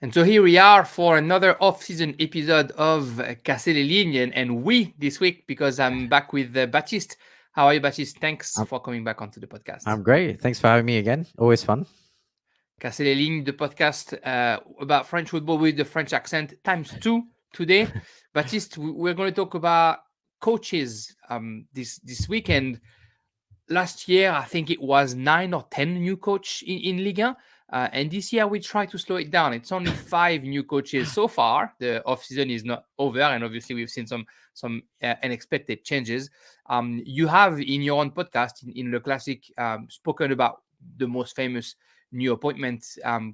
And so here we are for another off-season episode of Casser les Lignes, and we this week because I'm back with Baptiste. How are you, Baptiste? Thanks I'm, for coming back onto the podcast. I'm great. Thanks for having me again. Always fun. Casser les Lignes, the podcast about French football with the French accent times two today. Baptiste, we're going to talk about coaches this weekend. Last year, I think it was 9 or 10 new coach in Ligue 1. And this year, we try to slow it down. It's only 5 new coaches so far. The off-season is not over, and obviously, we've seen some unexpected changes. You have in your own podcast, in Le Classic, spoken about the most famous new appointment,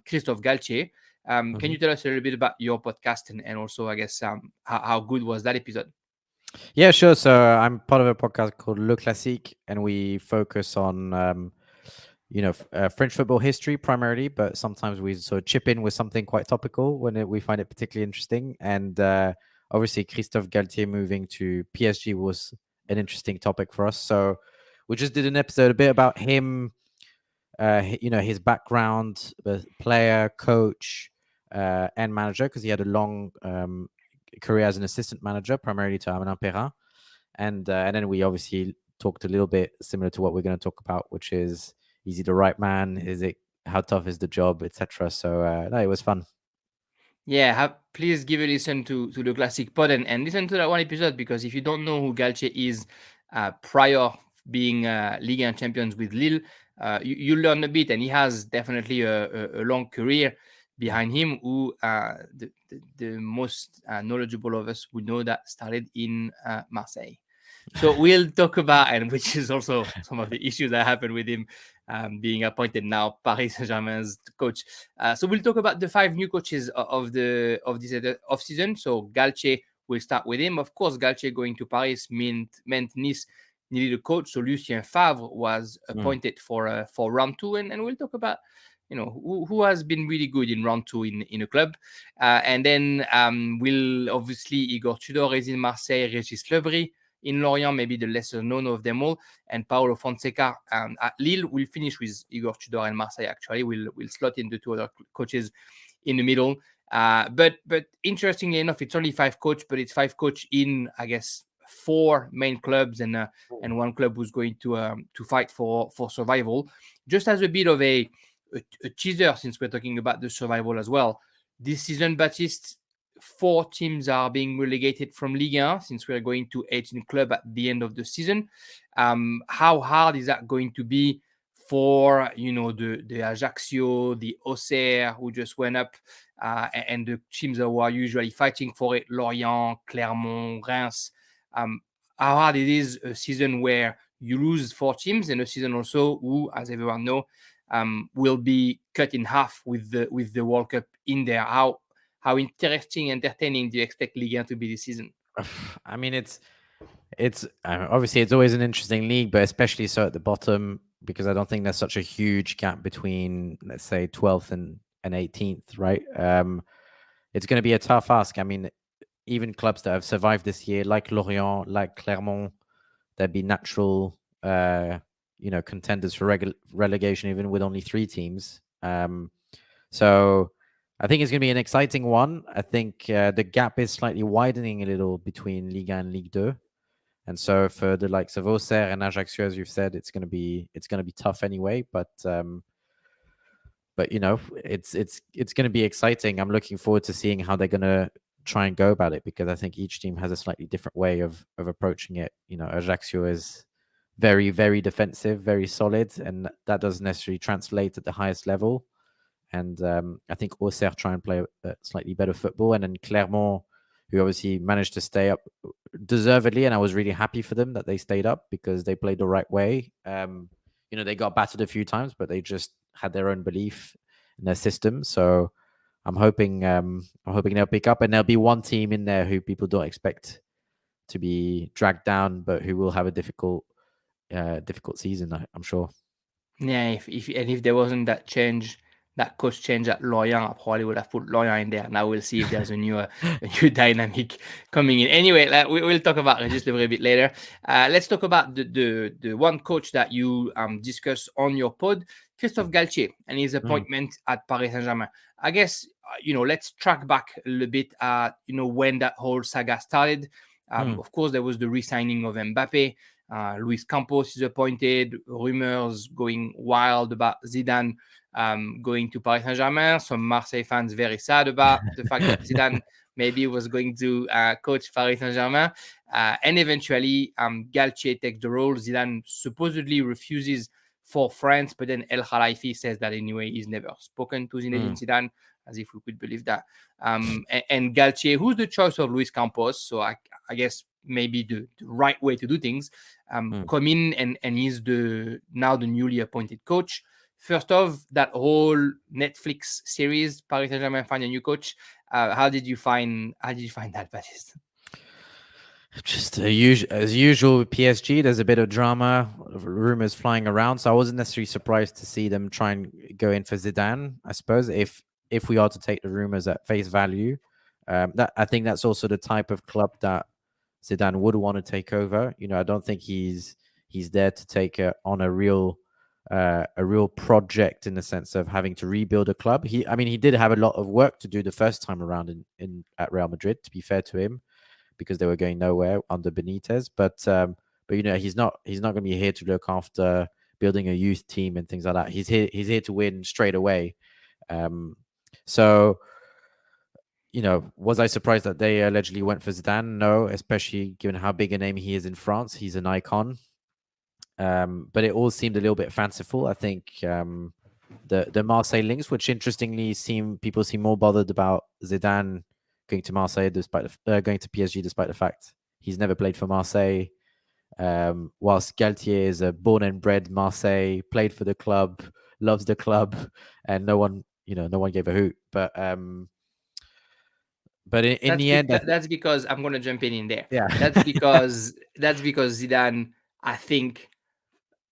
Christophe Galtier. Can hmm you tell us a little bit about your podcast and also, I guess, how good was that episode? Yeah, sure. So I'm part of a podcast called Le Classique, and we focus on, French football history primarily, but sometimes we sort of chip in with something quite topical when we find it particularly interesting. And obviously, Christophe Galtier moving to PSG was an interesting topic for us. So we just did an episode a bit about him, his background, player, coach, and manager, because he had a long career as an assistant manager, primarily to Amin Perrin. And then we obviously talked a little bit similar to what we're going to talk about, which is he the right man? Is it how tough is the job, etc. So no, it was fun. Yeah, please give a listen to the classic pod and listen to that one episode, because if you don't know who Galtier is, prior being Ligue 1 champions with Lille, you learn a bit, and he has definitely a long career behind him. Who the most knowledgeable of us would know that started in Marseille. So we'll talk about, and which is also some of the issues that happened with him being appointed now Paris Saint-Germain's coach. So we'll talk about the 5 new coaches of this off season. So Galtier, we'll start with him. Of course, Galtier going to Paris meant Nice needed a coach. So Lucien Favre was Mm. appointed for round 2, and we'll talk about who has been really good in round 2 in a club. And then we'll obviously Igor Tudor is in Marseille, Régis Le Bris in Lorient, maybe the lesser known of them all, and Paulo Fonseca at Lille. We'll finish with Igor Tudor and Marseille. Actually, we'll slot in the 2 other coaches in the middle. But interestingly enough, it's only 5 coach, but it's 5 coach in, I guess, 4 main clubs and 1 club who's going to fight for survival. Just as a bit of a teaser, since we're talking about the survival as well. This season, Baptiste, 4 teams are being relegated from Ligue 1, since we're going to 18 clubs at the end of the season. How hard is that going to be for the Ajaccio, the Auxerre, who just went up, and the teams who are usually fighting for it, Lorient, Clermont, Reims? How hard it is a season where you lose 4 teams, and a season also who, as everyone know, will be cut in half with the World Cup in there. How interesting, entertaining do you expect Ligue 1 to be this season? I mean, it's obviously it's always an interesting league, but especially so at the bottom, because I don't think there's such a huge gap between, let's say, 12th and 18th, right? It's going to be a tough ask. I mean, even clubs that have survived this year, like Lorient, like Clermont, there'd be natural, contenders for relegation, even with only 3 teams. So I think it's going to be an exciting one. I think the gap is slightly widening a little between Liga and Ligue 2. And so for the likes of Auxerre and Ajaccio, as you've said, it's going to be tough anyway. But it's going to be exciting. I'm looking forward to seeing how they're going to try and go about it, because I think each team has a slightly different way of approaching it. Ajaccio is very, very defensive, very solid, and that doesn't necessarily translate at the highest level. And I think Auxerre try and play slightly better football, and then Clermont, who obviously managed to stay up deservedly, and I was really happy for them that they stayed up because they played the right way. They got battered a few times, but they just had their own belief in their system. So I'm hoping they'll pick up, and there'll be one team in there who people don't expect to be dragged down, but who will have a difficult season, I'm sure. Yeah, if there wasn't that change that coach change at Lorient, I probably would have put Lorient in there. Now we'll see if there's a new dynamic coming in. Anyway, we'll talk about Régis Le Bris a bit later. Let's talk about the one coach that you discussed on your pod, Christophe Galtier, and his appointment at Paris Saint-Germain. I guess, let's track back a little bit at, when that whole saga started. Of course, there was the re-signing of Mbappe. Luis Campos is appointed. Rumors going wild about Zidane going to Paris Saint-Germain. Some Marseille fans very sad about the fact that Zidane maybe was going to coach Paris Saint-Germain. And eventually, Galtier takes the role. Zidane supposedly refuses for France, but then El Khalifi says that anyway, he's never spoken to Zinedine Zidane, as if we could believe that. And Galtier, who's the choice of Luis Campos, so I guess maybe the right way to do things, come in and he's now the newly appointed coach. First off, that whole Netflix series, Paris Saint-Germain find a new coach. How did you find that, Baptiste? Just as usual with PSG, there's a bit of drama, rumors flying around. So I wasn't necessarily surprised to see them try and go in for Zidane. I suppose if we are to take the rumors at face value, that I think that's also the type of club that Zidane would want to take over. I don't think he's there to take on a real project in the sense of having to rebuild a club. He did have a lot of work to do the first time around at Real Madrid, to be fair to him, because they were going nowhere under Benitez. But he's not going to be here to look after building a youth team and things like that. He's here to win straight away. So was I surprised that they allegedly went for Zidane? No, especially given how big a name he is in France. He's an icon. But it all seemed a little bit fanciful. I think the Marseille links, which interestingly people seem more bothered about Zidane going to Marseille going to PSG, despite the fact he's never played for Marseille. Whilst Galtier is a born and bred Marseille, played for the club, loves the club, and no one gave a hoot. But in the end, that's because I'm going to jump in there. Yeah, that's because Zidane, I think,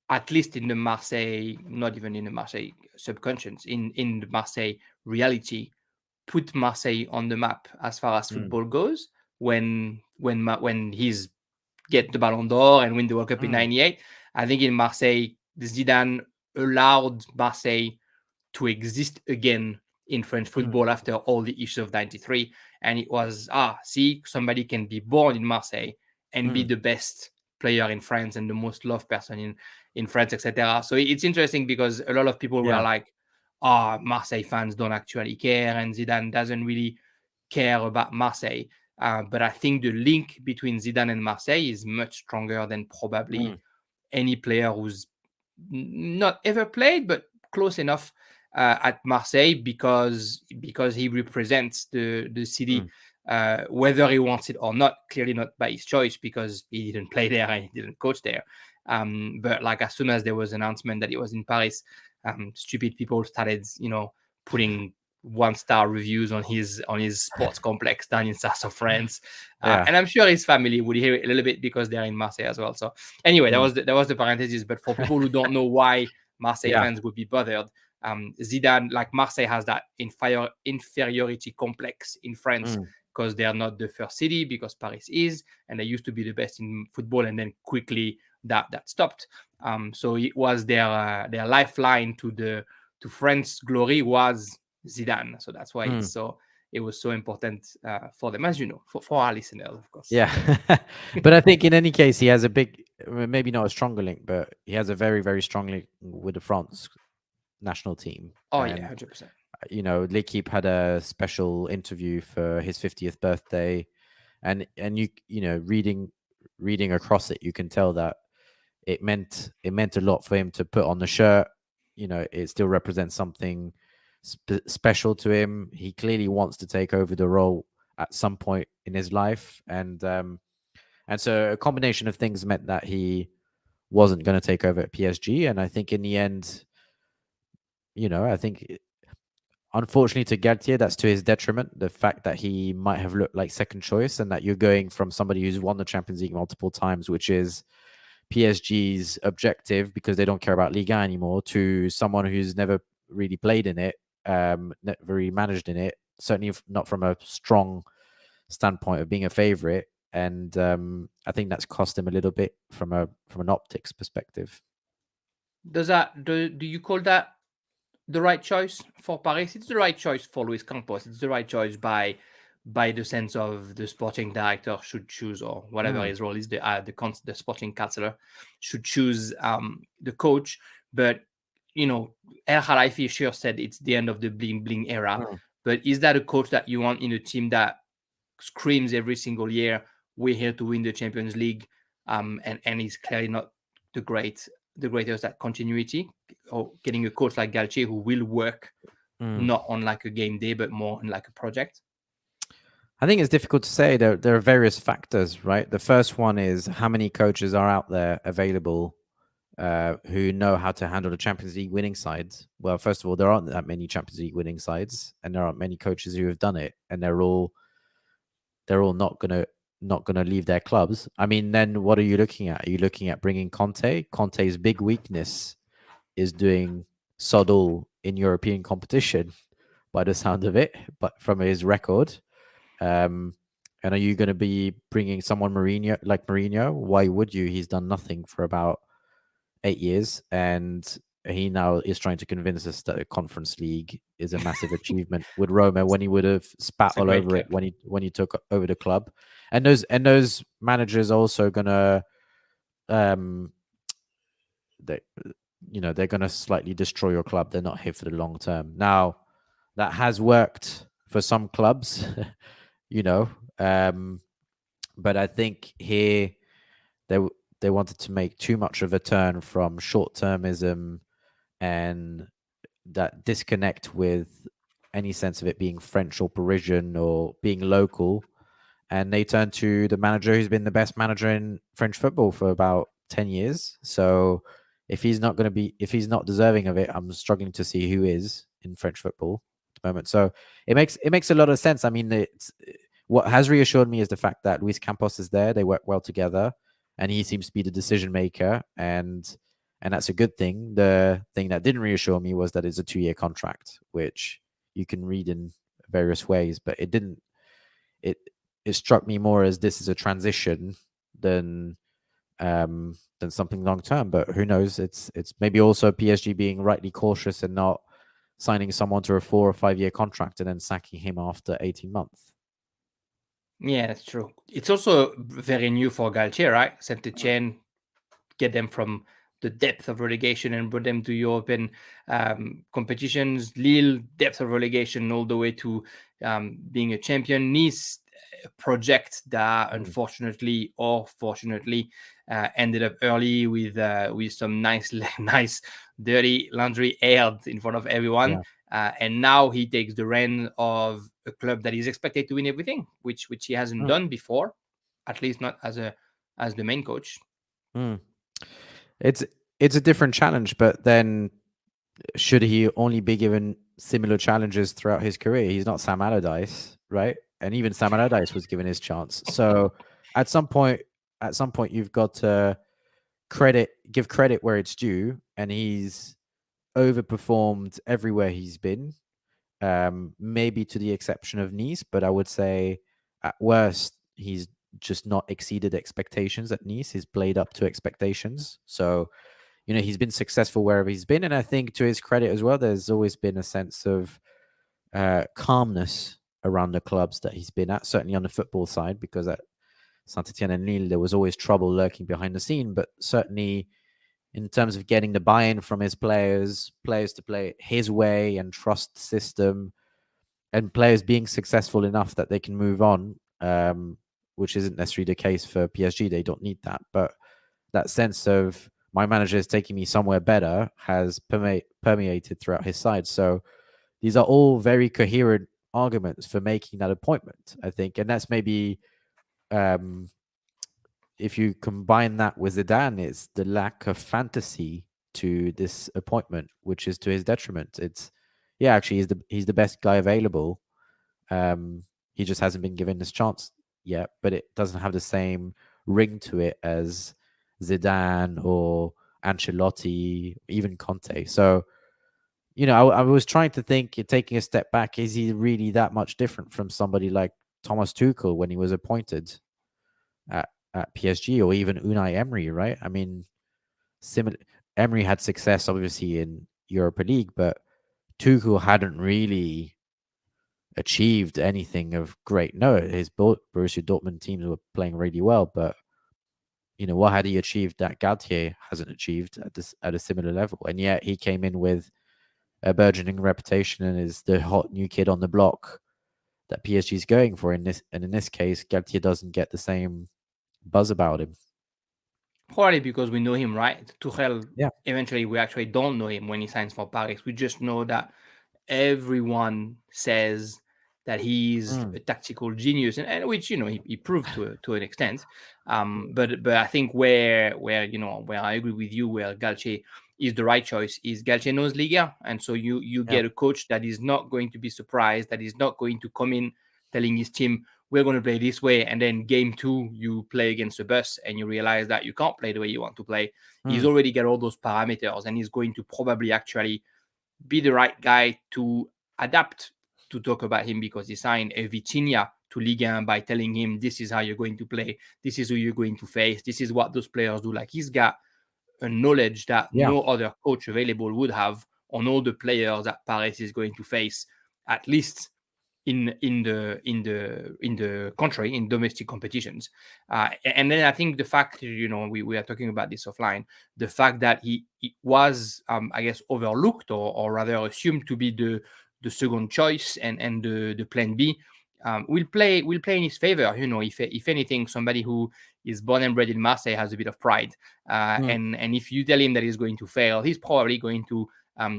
at least in the Marseille, not even in the Marseille subconscious, in the Marseille reality, put Marseille on the map as far as football goes when he's get the Ballon d'Or and win the World Cup in 98. I think in Marseille, Zidane allowed Marseille to exist again in French football after all the issues of 93. And it was, see, somebody can be born in Marseille and be the best player in France and the most loved person in France, etc. So it's interesting because a lot of people were like, Marseille fans don't actually care and Zidane doesn't really care about Marseille. But I think the link between Zidane and Marseille is much stronger than probably any player who's not ever played, but close enough at Marseille because he represents the city, whether he wants it or not. Clearly not by his choice because he didn't play there and he didn't coach there. But like as soon as there was an announcement that he was in Paris, stupid people started, putting 1-star reviews on his sports complex down in south of France, and I'm sure his family would hear it a little bit because they're in Marseille as well. So anyway, that was the parenthesis. But for people who don't know why Marseille fans would be bothered, Zidane, like Marseille, has that inferiority complex in France because they are not the first city, because Paris is, and they used to be the best in football, and then quickly that stopped. So it was their lifeline to France glory was Zidane. So that's why it was so important for them, as you know, for our listeners, of course. Yeah. But I think in any case, he has a big, maybe not a stronger link, but he has a very, very strong link with the France national team. Oh, and, 100%. L'Equipe had a special interview for his 50th birthday, and reading across it, you can tell that it meant a lot for him to put on the shirt. It still represents something special to him. He clearly wants to take over the role at some point in his life, and so a combination of things meant that he wasn't going to take over at PSG. And I think in the end, I think unfortunately to Galtier, that's to his detriment. The fact that he might have looked like second choice, and that you're going from somebody who's won the Champions League multiple times, which is PSG's objective because they don't care about Ligue 1 anymore, to someone who's never really played in it, never really managed in it. Certainly not from a strong standpoint of being a favorite. And I think that's cost him a little bit from an optics perspective. Do you call that the right choice for Paris? It's the right choice for Luis Campos. It's the right choice by the sense of the sporting director should choose, or whatever his role is, the sporting counselor should choose the coach. But El Khalifi sure said it's the end of the bling bling era. But is that a coach that you want in a team that screams every single year, we're here to win the Champions League, and he's clearly not the greatest at continuity, or getting a coach like Galtier who will work not on like a game day, but more on like a project? I think it's difficult to say. There are various factors, right? The first one is how many coaches are out there available who know how to handle the Champions League winning sides. Well, first of all, there aren't that many Champions League winning sides, and there aren't many coaches who have done it, and they're all not gonna leave their clubs. I mean, then what are you looking at? Are you looking at bringing Conte? Conte's big weakness is doing sod all in European competition, by the sound of it, but from his record. And are you going to be bringing someone like Mourinho? Why would you? He's done nothing for about 8 years, and he now is trying to convince us that a Conference League is a massive achievement with Roma, when he would have spat all over it when he took over the club. And those managers are also gonna, they're gonna slightly destroy your club. They're not here for the long term. Now, that has worked for some clubs, but I think here they wanted to make too much of a turn from short-termism and that disconnect with any sense of it being French or Parisian or being local. And they turned to the manager who's been the best manager in French football for about 10 years. So if he's not deserving of it, I'm struggling to see who is in French football at the moment. So it makes a lot of sense. I mean, what has reassured me is the fact that Luis Campos is there. They work well together, and he seems to be the decision maker, and that's a good thing. The thing that didn't reassure me was that it's a 2-year contract, which you can read in various ways, but it didn't. It struck me more as this is a transition than something long term. But who knows? It's maybe also PSG being rightly cautious and not signing someone to a 4 or 5 year contract and then sacking him after 18 months. Yeah, that's true. It's also very new for Galtier, right? Saint-Etienne, get them from the depth of relegation and brought them to European competitions. Lille, depth of relegation all the way to being a champion. Nice, project that unfortunately or fortunately ended up early with some nice dirty laundry aired in front of everyone. And now he takes the reign of a club that is expected to win everything, which he hasn't done before, at least not as the main coach. It's a different challenge, but then should he only be given similar challenges throughout his career? He's not Sam Allardyce, right? And even Sam Allardyce was given his chance. So at some point, you've got to give credit where it's due, and he's overperformed everywhere he's been. Maybe to the exception of Nice, but I would say at worst he's just not exceeded expectations at Nice. He's played up to expectations. So, he's been successful wherever he's been. And I think to his credit as well, there's always been a sense of calmness around the clubs that he's been at, certainly on the football side, because at Saint-Etienne and Lille, there was always trouble lurking behind the scene. But certainly in terms of getting the buy-in from his players to play his way and trust the system, and players being successful enough that they can move on, which isn't necessarily the case for PSG. They don't need that. But that sense of my manager is taking me somewhere better has permeated throughout his side. So these are all very coherent arguments for making that appointment, I think. And that's maybe, if you combine that with Zidane, it's the lack of fantasy to this appointment, which is to his detriment. Actually, he's the best guy available. He just hasn't been given this chance yet, but it doesn't have the same ring to it as Zidane or Ancelotti, even Conte. So, I was trying to think, taking a step back, is he really that much different from somebody like Thomas Tuchel when he was appointed at PSG, or even Unai Emery, right? I mean, similar. Emery had success obviously in Europa League, but Tuchel hadn't really achieved anything of great note. His Borussia Dortmund teams were playing really well, but what had he achieved that Galtier hasn't achieved at a similar level? And yet he came in with a burgeoning reputation and is the hot new kid on the block that PSG is going for. In this case, Galtier doesn't get the same buzz about him. Probably because we know him, right? Tuchel, Yeah. eventually we actually don't know him when he signs for Paris. We just know that everyone says that he's a tactical genius, and which he proved to an extent. But I think where I agree with you, where Galtier is the right choice, is Galtier knows Ligue, and so you get a coach that is not going to be surprised, that is not going to come in telling his team, we're going to play this way, and then game 2 you play against a bus and you realize that you can't play the way you want to play. He's already got all those parameters, and he's going to probably actually be the right guy to adapt to talk about him, because he signed a Vitinha to Ligue 1 by telling him, this is how you're going to play, this is who you're going to face, this is what those players do. Like, he's got a knowledge that no other coach available would have on all the players that Paris is going to face, at least in the country, in domestic competitions. And then I think the fact, we are talking about this offline, the fact that he was I guess overlooked, or rather assumed to be the second choice and the plan B, will play in his favor. If anything, somebody who is born and bred in Marseille has a bit of pride, and if you tell him that he's going to fail, he's probably going to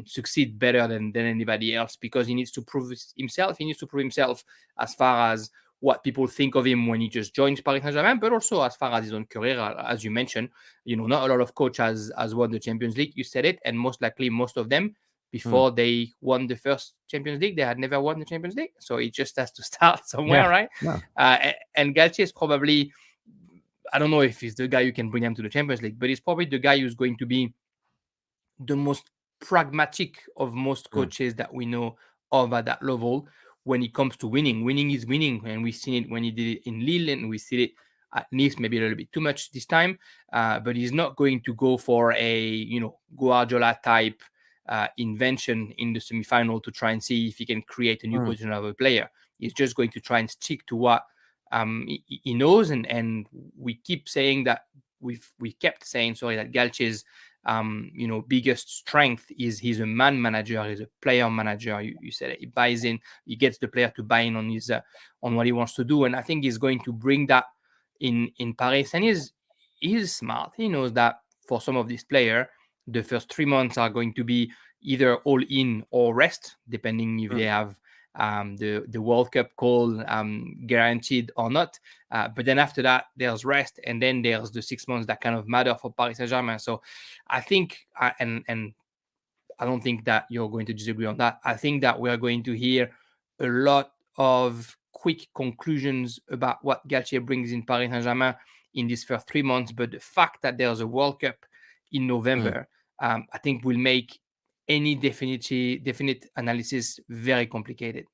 succeed better than anybody else, because he needs to prove himself. He needs to prove himself as far as what people think of him when he just joins Paris Saint-Germain, but also as far as his own career. As you mentioned, not a lot of coaches has won the Champions League. You said it, and most likely most of them, before they won the first Champions League, they had never won the Champions League. So it just has to start somewhere, right? Yeah. And Galtier is probably, I don't know if he's the guy who can bring them to the Champions League, but he's probably the guy who's going to be the most pragmatic of most coaches that we know of at that level when it comes to winning. Winning is winning, and we've seen it when he did it in Lille, and we see it at Nice, maybe a little bit too much this time. But he's not going to go for a Guardiola type invention in the semifinal to try and see if he can create a new position of a player. He's just going to try and stick to what he knows, and we keep saying that we kept saying that Galtier's biggest strength is he's a man manager, he's a player manager. You said it, he buys in, he gets the player to buy in on his on what he wants to do, and I think he's going to bring that in Paris. And he's smart. He knows that for some of these players, the first 3 months are going to be either all in or rest, depending if they have the World Cup call guaranteed or not. But then after that, there's rest, and then there's the 6 months that kind of matter for Paris Saint-Germain. So I think, and I don't think that you're going to disagree on that, I think that we are going to hear a lot of quick conclusions about what Galtier brings in Paris Saint-Germain in these first 3 months. But the fact that there's a World Cup in November, I think will make any definite analysis very complicated.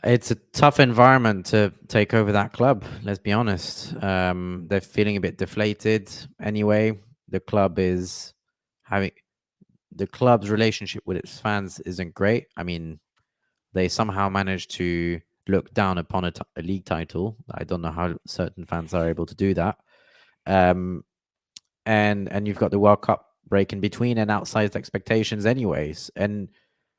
It's a tough environment to take over that club, let's be honest. They're feeling a bit deflated anyway. The club's relationship with its fans isn't great. I mean, they somehow managed to look down upon a league title. I don't know how certain fans are able to do that. And you've got the World Cup break in between and outsized expectations anyways. And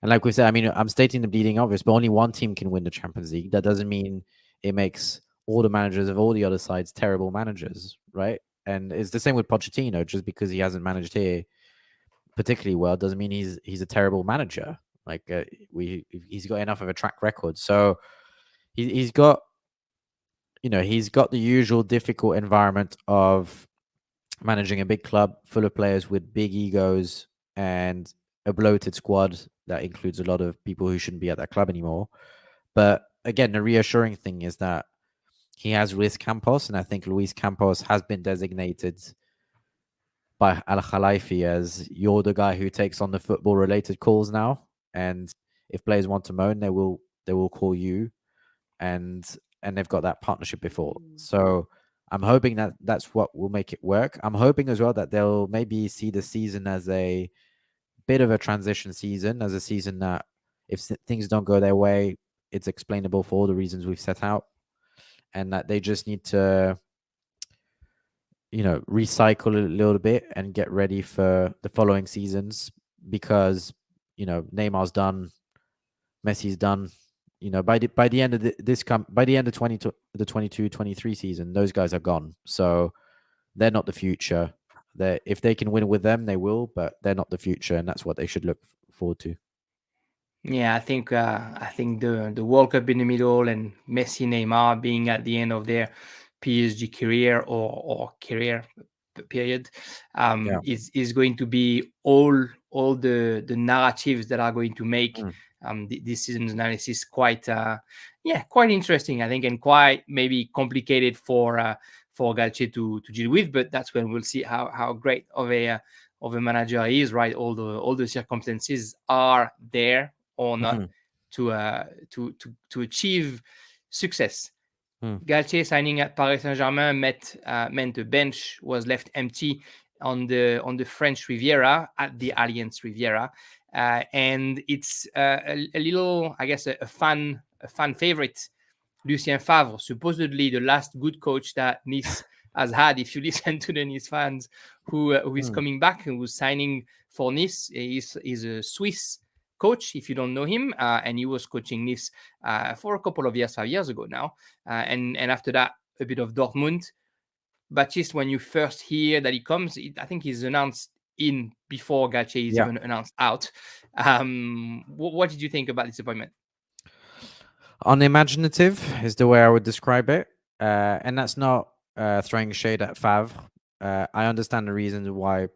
like we said, I mean, I'm stating the bleeding obvious, but only one team can win the Champions League. That doesn't mean it makes all the managers of all the other sides terrible managers, right? And it's the same with Pochettino. Just because he hasn't managed here particularly well doesn't mean he's a terrible manager. Like he's got enough of a track record. So he's got the usual difficult environment of managing a big club full of players with big egos and a bloated squad that includes a lot of people who shouldn't be at that club anymore. But again, the reassuring thing is that he has Luis Campos, and I think Luis Campos has been designated by Al Khalifi as you're the guy who takes on the football related calls now, and if players want to moan, they will call you, and they've got that partnership before. So I'm hoping that that's what will make it work. I'm hoping as well that they'll maybe see the season as a bit of a transition season, as a season that if things don't go their way, it's explainable for all the reasons we've set out, and that they just need to, recycle a little bit and get ready for the following seasons, because Neymar's done, Messi's done. By the end of by the end of the 22-23 season, those guys are gone. So they're not the future. If they can win with them, they will, but they're not the future, and that's what they should look forward to. Yeah, I think the World Cup in the middle and Messi, Neymar being at the end of their PSG career or career period is going to be all the narratives that are going to make this season's analysis quite interesting, I think, and quite maybe complicated for Galtier to deal with. But that's when we'll see how great of a manager he is, right? All the circumstances are there or not to achieve success. Galtier signing at Paris Saint-Germain meant the bench was left empty on the French Riviera, at the Allianz Riviera, and it's a little, I guess, a fan favorite, Lucien Favre, supposedly the last good coach that Nice has had. If you listen to the Nice fans, who is coming back, who was signing for Nice, he's a Swiss coach, if you don't know him, and he was coaching Nice for a couple of years, 5 years ago now, and after that a bit of Dortmund. Baptiste, when you first hear that he comes, I think he's announced in before Galtier is even announced out. What did you think about this appointment? Unimaginative is the way I would describe it, and that's not throwing shade at Favre. I understand the reasons why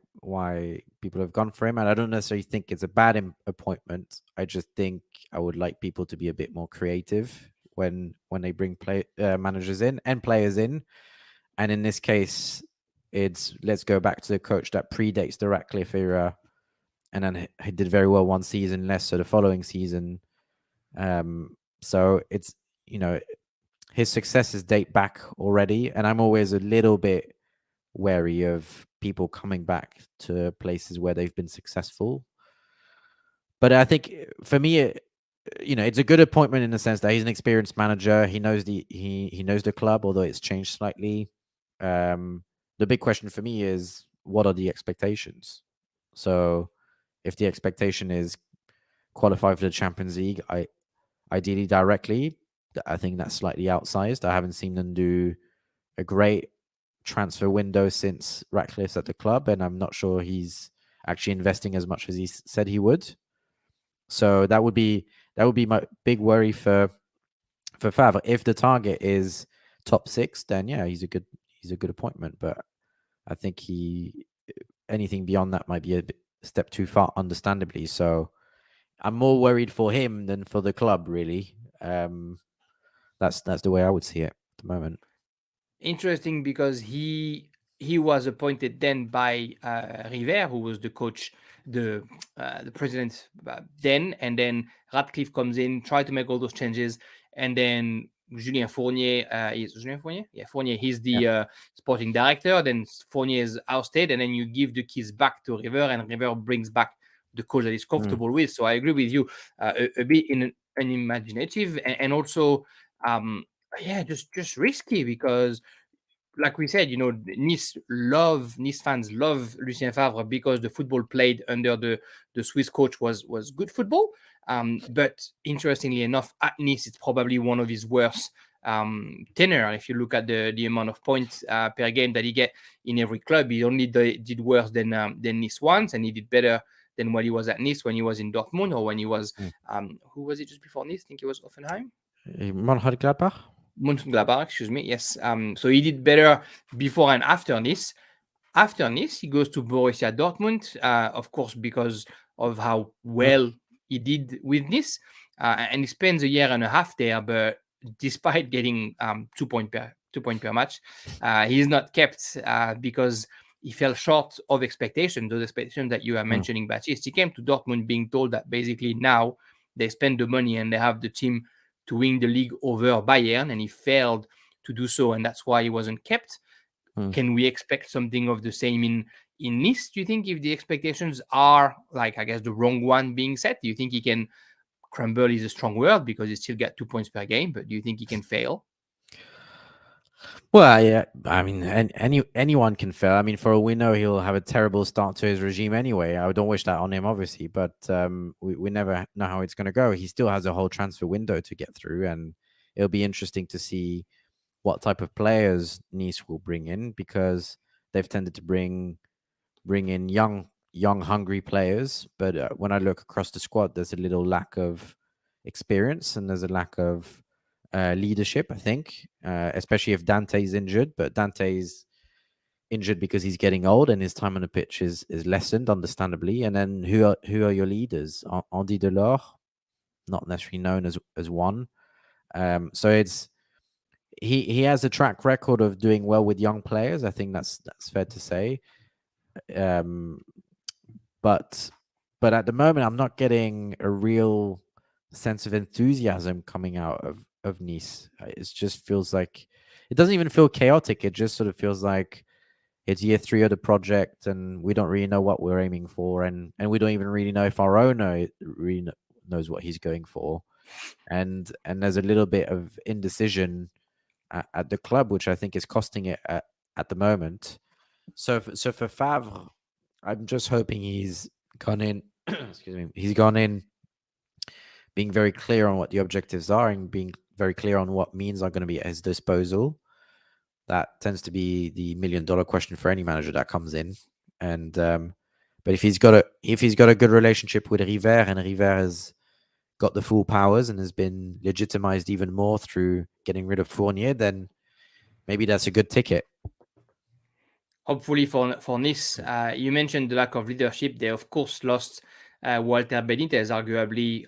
people have gone for him, and I don't necessarily think it's a bad appointment. I just think I would like people to be a bit more creative when they bring managers in and players in. And in this case, it's let's go back to the coach that predates the Ratcliffe era, and then he did very well one season, less so the following season. So it's, his successes date back already, and I'm always a little bit wary of people coming back to places where they've been successful. But I think for me, it's a good appointment in the sense that he's an experienced manager. He knows he knows the club, although it's changed slightly. The big question for me is, what are the expectations? So if the expectation is qualify for the Champions League, ideally directly, I think that's slightly outsized. I haven't seen them do a great transfer window since Ratcliffe's at the club, and I'm not sure he's actually investing as much as he said he would. So that would be my big worry for Favre. If the target is top 6, then yeah, he's a good appointment. But I think anything beyond that might be a step too far, understandably. So I'm more worried for him than for the club, really. That's the way I would see it at the moment. Interesting, because he was appointed then by River, who was the coach, the president then, and then Ratcliffe comes in, try to make all those changes, and then Julien Fournier Fournier, he's the sporting director. Then Fournier is ousted, and then you give the keys back to River, and River brings back the coach that he's comfortable with. So I agree with you, a bit unimaginative, and also just risky, because like we said, Nice fans love Lucien Favre because the football played under the Swiss coach was good football. But interestingly enough, at Nice, it's probably one of his worst tenure. If you look at the amount of points per game that he get in every club, he only did worse than Nice once, and he did better than when he was at Nice, when he was in Dortmund, or when he was who was it just before Nice? I think it was Offenheim. Mönchengladbach, excuse me. Yes. So he did better before and after Nice. After Nice, he goes to Borussia Dortmund, of course, because of how well he did with Nice, and he spends a year and a half there. But despite getting 2 points per match, he is not kept because he fell short of expectations, those expectations that you are mentioning, Baptiste. He came to Dortmund being told that basically now they spend the money and they have the team to win the league over Bayern, and he failed to do so, and that's why he wasn't kept. Can we expect something of the same in Nice? Do you think, if the expectations are, like, I guess, the wrong one being set, do you think he can crumble? Is a strong word because he still got 2 points per game, but do you think he can fail? Well, yeah, I mean, anyone can fail. I mean, for all we know, he'll have a terrible start to his regime anyway. I don't wish that on him, obviously, but we never know how it's going to go. He still has a whole transfer window to get through, and it'll be interesting to see what type of players Nice will bring in, because they've tended to bring in young, hungry players. But when I look across the squad, there's a little lack of experience and there's a lack of leadership, I think, especially if Dante's injured. But Dante's injured because he's getting old and his time on the pitch is lessened, understandably. And then who are your leaders? Andy Delors, not necessarily known as one. So it's he has a track record of doing well with young players. I think that's fair to say. But at the moment, I'm not getting a real sense of enthusiasm coming out of Nice. It just feels like it doesn't even feel chaotic. It just sort of feels like it's year 3 of the project, and we don't really know what we're aiming for, and we don't even really know if our owner really knows what he's going for, and there's a little bit of indecision at the club, which I think is costing it at the moment. So for Favre, I'm just hoping he's gone in. Excuse me. He's gone in being very clear on what the objectives are and being very clear on what means are going to be at his disposal. That tends to be the $1 million question for any manager that comes in. And but if he's got a good relationship with River, and River has got the full powers and has been legitimized even more through getting rid of Fournier, then maybe that's a good ticket. Hopefully for Nice. You mentioned the lack of leadership. They, of course, lost Walter Benitez, arguably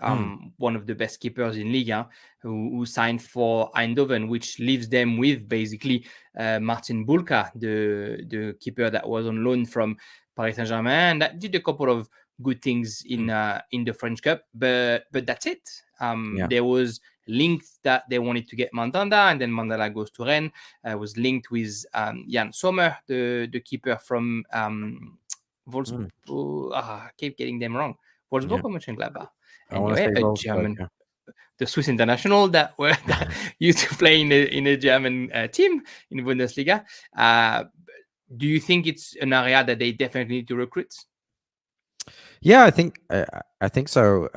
one of the best keepers in Ligue, who signed for Eindhoven, which leaves them with basically Martin Bulka, the keeper that was on loan from Paris Saint-Germain, and that did a couple of good things in the French Cup, but that's it. There was linked that they wanted to get Mandanda, and then Mandanda goes to Rennes. Was linked with Jan Sommer, the keeper from Wolfsburg. I keep getting them wrong. Wolfsburg or Mönchengladbach? Anyway, a German, the Swiss international that used to play in a German team in the Bundesliga. Do you think it's an area that they definitely need to recruit? Yeah, I think so.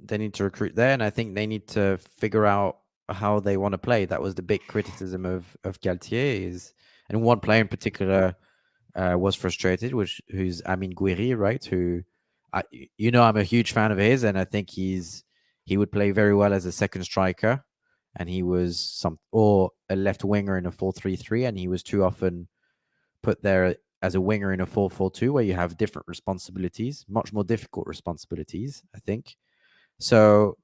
They need to recruit there, and I think they need to figure out how they want to play. That was the big criticism of Galtier, and one player in particular was frustrated, who's Amine Gouiri, right? Who, I'm a huge fan of his, and I think he would play very well as a second striker, and he was or a left winger in a 4-3-3, and he was too often put there as a winger in a 4-4-2, where you have different responsibilities, much more difficult responsibilities, I think. So,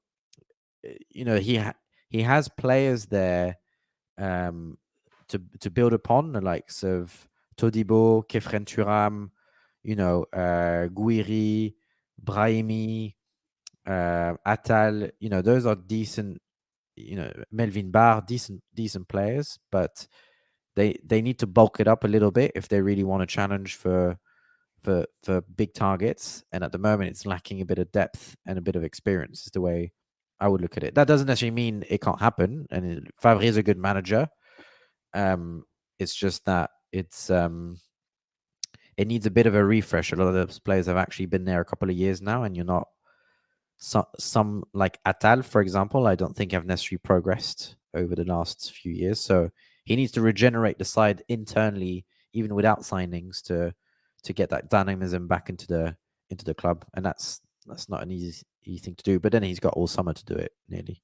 he has players there to build upon, the likes of Todibo, Kefren Turam, Gouiri, Brahimi, Attal. Those are decent. Melvin Barr, decent players, but they need to bulk it up a little bit if they really want to challenge for big targets. And at the moment, it's lacking a bit of depth and a bit of experience, is the way I would look at it. That doesn't necessarily mean it can't happen. And Favre is a good manager. It's just that it needs a bit of a refresh. A lot of those players have actually been there a couple of years now, and you're not. Some like Attal, for example, I don't think have necessarily progressed over the last few years. So he needs to regenerate the side internally, even without signings, to get that dynamism back into the club, and that's not an easy thing to do. But then he's got all summer to do it, nearly.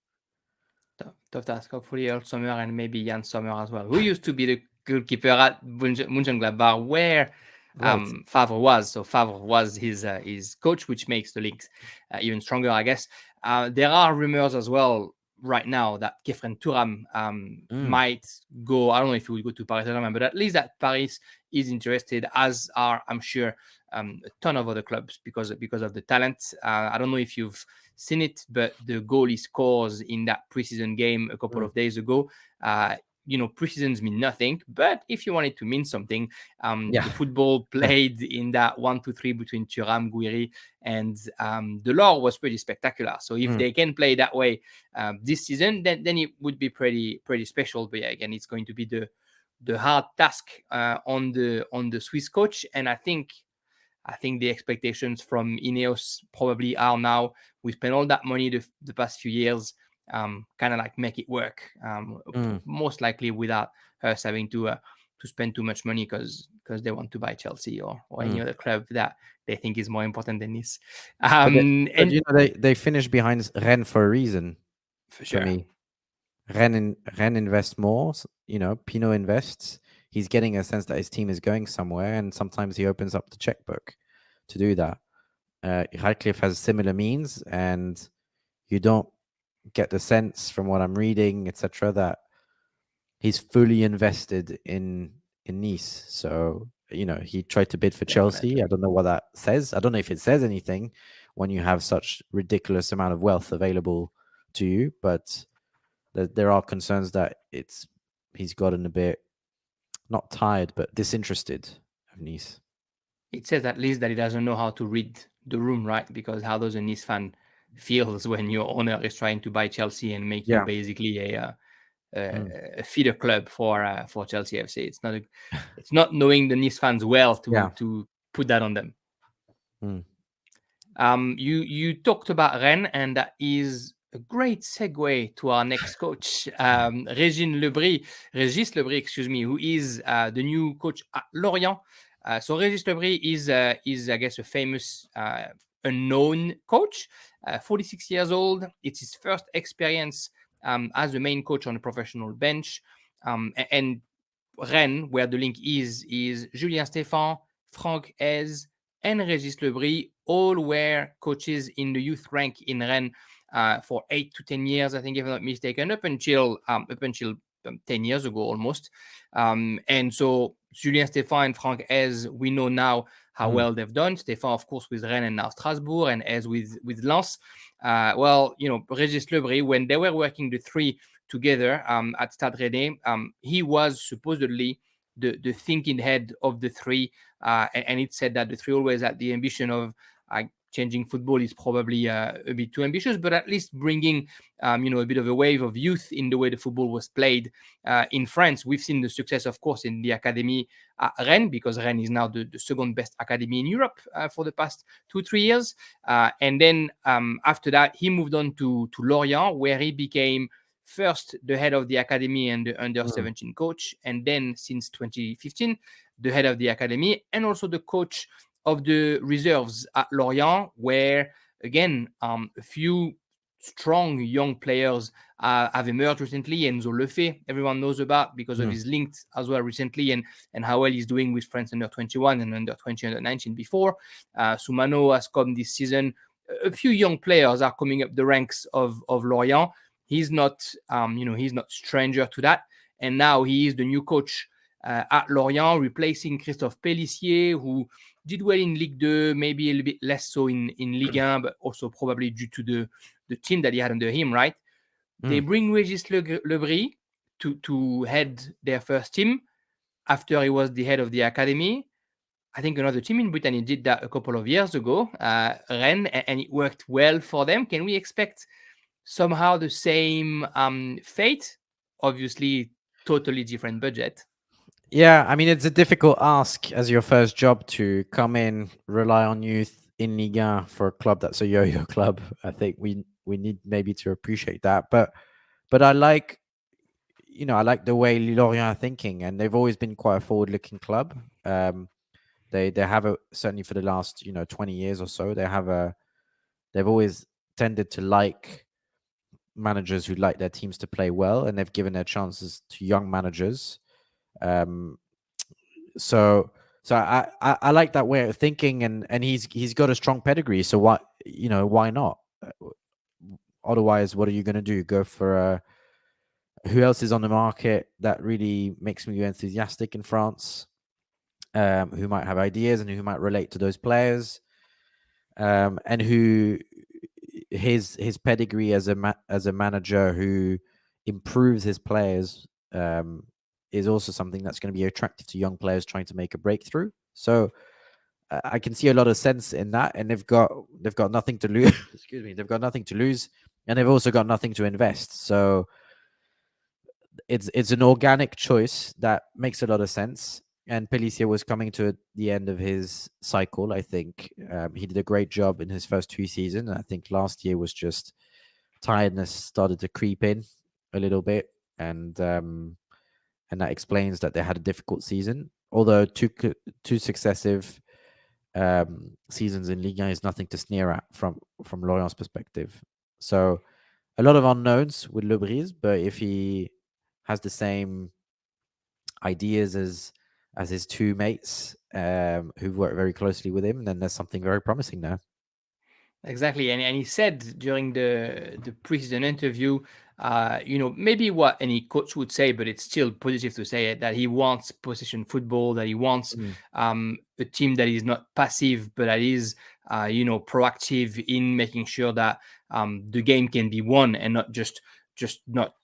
Tough task. Hopefully all summer, and maybe Jan Sommer as well, who used to be the goalkeeper at Mönchengladbach, where Favre was. So Favre was his coach, which makes the links even stronger, I guess. There are rumors as well right now that Kefren Turam might go. I don't know if he will go to Paris Saint-Germain, but at least that Paris is interested, as are, I'm sure, a ton of other clubs because of the talent. I don't know if you've seen it, but the goal he scores in that preseason game a couple of days ago. Preseasons mean nothing, but if you wanted to mean something, the football played in that 1-2-3 between Thuram, Guiri, and Delors was pretty spectacular. So if they can play that way this season, then it would be pretty special. But yeah, again, it's going to be the hard task on the Swiss coach, and I think the expectations from Ineos probably are now, we spent all that money the past few years, kind of like make it work, most likely without us having to spend too much money because they want to buy Chelsea or any other club that they think is more important than this. They finished behind Rennes for a reason. For sure. Me, Rennes invests more. Pinot invests. He's getting a sense that his team is going somewhere, and sometimes he opens up the checkbook to do that. Radcliffe has similar means, and you don't get the sense from what I'm reading, etc., that he's fully invested in Nice. So, he tried to bid for Chelsea. I don't know what that says. I don't know if it says anything when you have such ridiculous amount of wealth available to you, but there are concerns that he's gotten a bit, not tired, but disinterested of Nice. It says at least that he doesn't know how to read the room, right? Because how does a Nice fan feels when your owner is trying to buy Chelsea and make you basically a feeder club for Chelsea FC? It's not knowing the Nice fans well to put that on them. You talked about Rennes, and that is a great segue to our next coach, Régis Le Bris, who is the new coach at Lorient. So Régis Le Bris is I guess a famous unknown coach, 46 years old. It's his first experience as a main coach on a professional bench. And Rennes, where the link is Julien Stéphan, Franck Hez, and Régis Le Bris, all were coaches in the youth rank in Rennes for 8 to 10 years, I think, if I'm not mistaken, up until 10 years ago almost. And so Julien Stéphan and Franck Hez, we know now how well they've done. Stéphan, of course, with Rennes and now Strasbourg, and Hez with Lens. Régis Le Bris, when they were working the three together at Stade Rennais, he was supposedly the thinking head of the three, and it said that the three always had the ambition of changing football is probably a bit too ambitious, but at least bringing a bit of a wave of youth in the way the football was played in France. We've seen the success, of course, in the academy at Rennes, because Rennes is now the second best academy in Europe for the past 2-3 years. And then after that, he moved on to Lorient, where he became first the head of the academy and the under-17 coach, and then since 2015, the head of the academy and also the coach of the reserves at Lorient, where, again, a few strong young players have emerged recently. Enzo Lefebvre, everyone knows about because of his links as well recently, and how well he's doing with France under 21 and under 20, under 19 before. Soumano has come this season. A few young players are coming up the ranks of Lorient. He's not, he's not stranger to that. And now he is the new coach at Lorient, replacing Christophe Pélissier, who did well in Ligue 2, maybe a little bit less so in Ligue 1, but also probably due to the team that he had under him, right? They bring Régis Le Bris to head their first team after he was the head of the academy. I think another team in Brittany did that a couple of years ago, Rennes, and it worked well for them. Can we expect somehow the same fate? Obviously, totally different budget. Yeah, I mean, it's a difficult ask as your first job to come in, rely on youth in Ligue 1 for a club that's a yo-yo club. I think we need maybe to appreciate that. But I like, I like the way Lorient are thinking, and they've always been quite a forward-looking club. They have certainly for the last 20 years or so, they've always tended to like managers who like their teams to play well, and they've given their chances to young managers. So I like that way of thinking, and he's got a strong pedigree. So why not? Otherwise, what are you going to do? Go for who else is on the market that really makes me enthusiastic in France? Who might have ideas and who might relate to those players, and who his pedigree as a manager who improves his players is also something that's going to be attractive to young players trying to make a breakthrough. So I can see a lot of sense in that, and they've got nothing to lose. Excuse me, they've got nothing to lose, and they've also got nothing to invest. So it's an organic choice that makes a lot of sense. And Pellissier was coming to the end of his cycle. I think he did a great job in his first 2 seasons. I think last year was just tiredness started to creep in a little bit, and that explains that they had a difficult season. Although two successive seasons in Ligue 1 is nothing to sneer at from Lorient's perspective. So a lot of unknowns with Le Bris, but if he has the same ideas as his 2 mates who've worked very closely with him, then there's something very promising there. Exactly, and he said during the preseason interview, maybe what any coach would say, but it's still positive to say it, that he wants possession football, that he wants a team that is not passive, but that is, proactive in making sure that the game can be won and not just not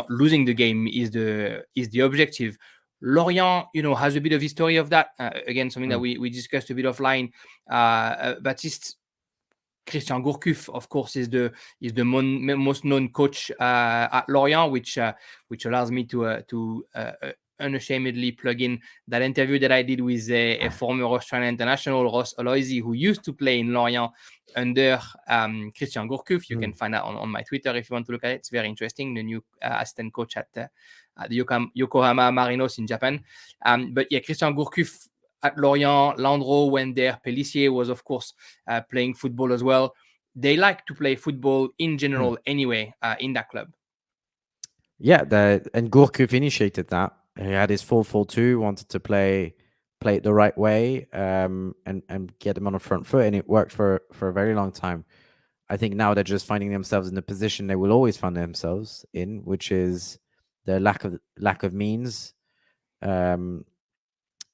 losing the game is the objective. Lorient, has a bit of history of that. Again, something that we discussed a bit offline. Baptiste. Christian Gourcuff, of course, is the most known coach at Lorient, which allows me to unashamedly plug in that interview that I did with a former Australian international, Ross Aloisi, who used to play in Lorient under Christian Gourcuff. You can find that on my Twitter if you want to look at it. It's very interesting, the new assistant coach at the Yokohama Marinos in Japan. But yeah, Christian Gourcuff at Lorient, Landreau went there. Pellissier was, of course, playing football as well. They like to play football in general anyway in that club. Yeah, and Gourcuff initiated that. He had his 4-4-2, wanted to play it the right way and get them on the front foot, and it worked for a very long time. I think now they're just finding themselves in the position they will always find themselves in, which is the lack of means.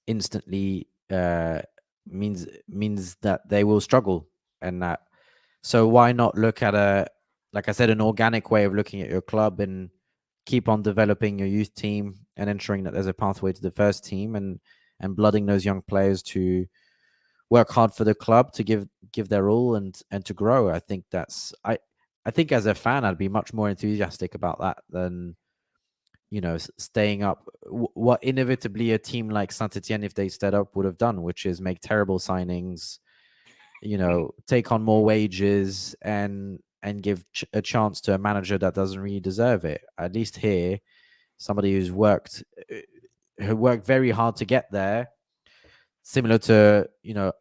Instantly means that they will struggle, and that so why not look at like I said, an organic way of looking at your club and keep on developing your youth team and ensuring that there's a pathway to the first team and blooding those young players to work hard for the club, to give their all and to grow. I think I think as a fan I'd be much more enthusiastic about that than staying up. What inevitably a team like Saint-Etienne, if they stayed up, would have done, which is make terrible signings, take on more wages and give a chance to a manager that doesn't really deserve it. At least here, somebody who worked very hard to get there, similar to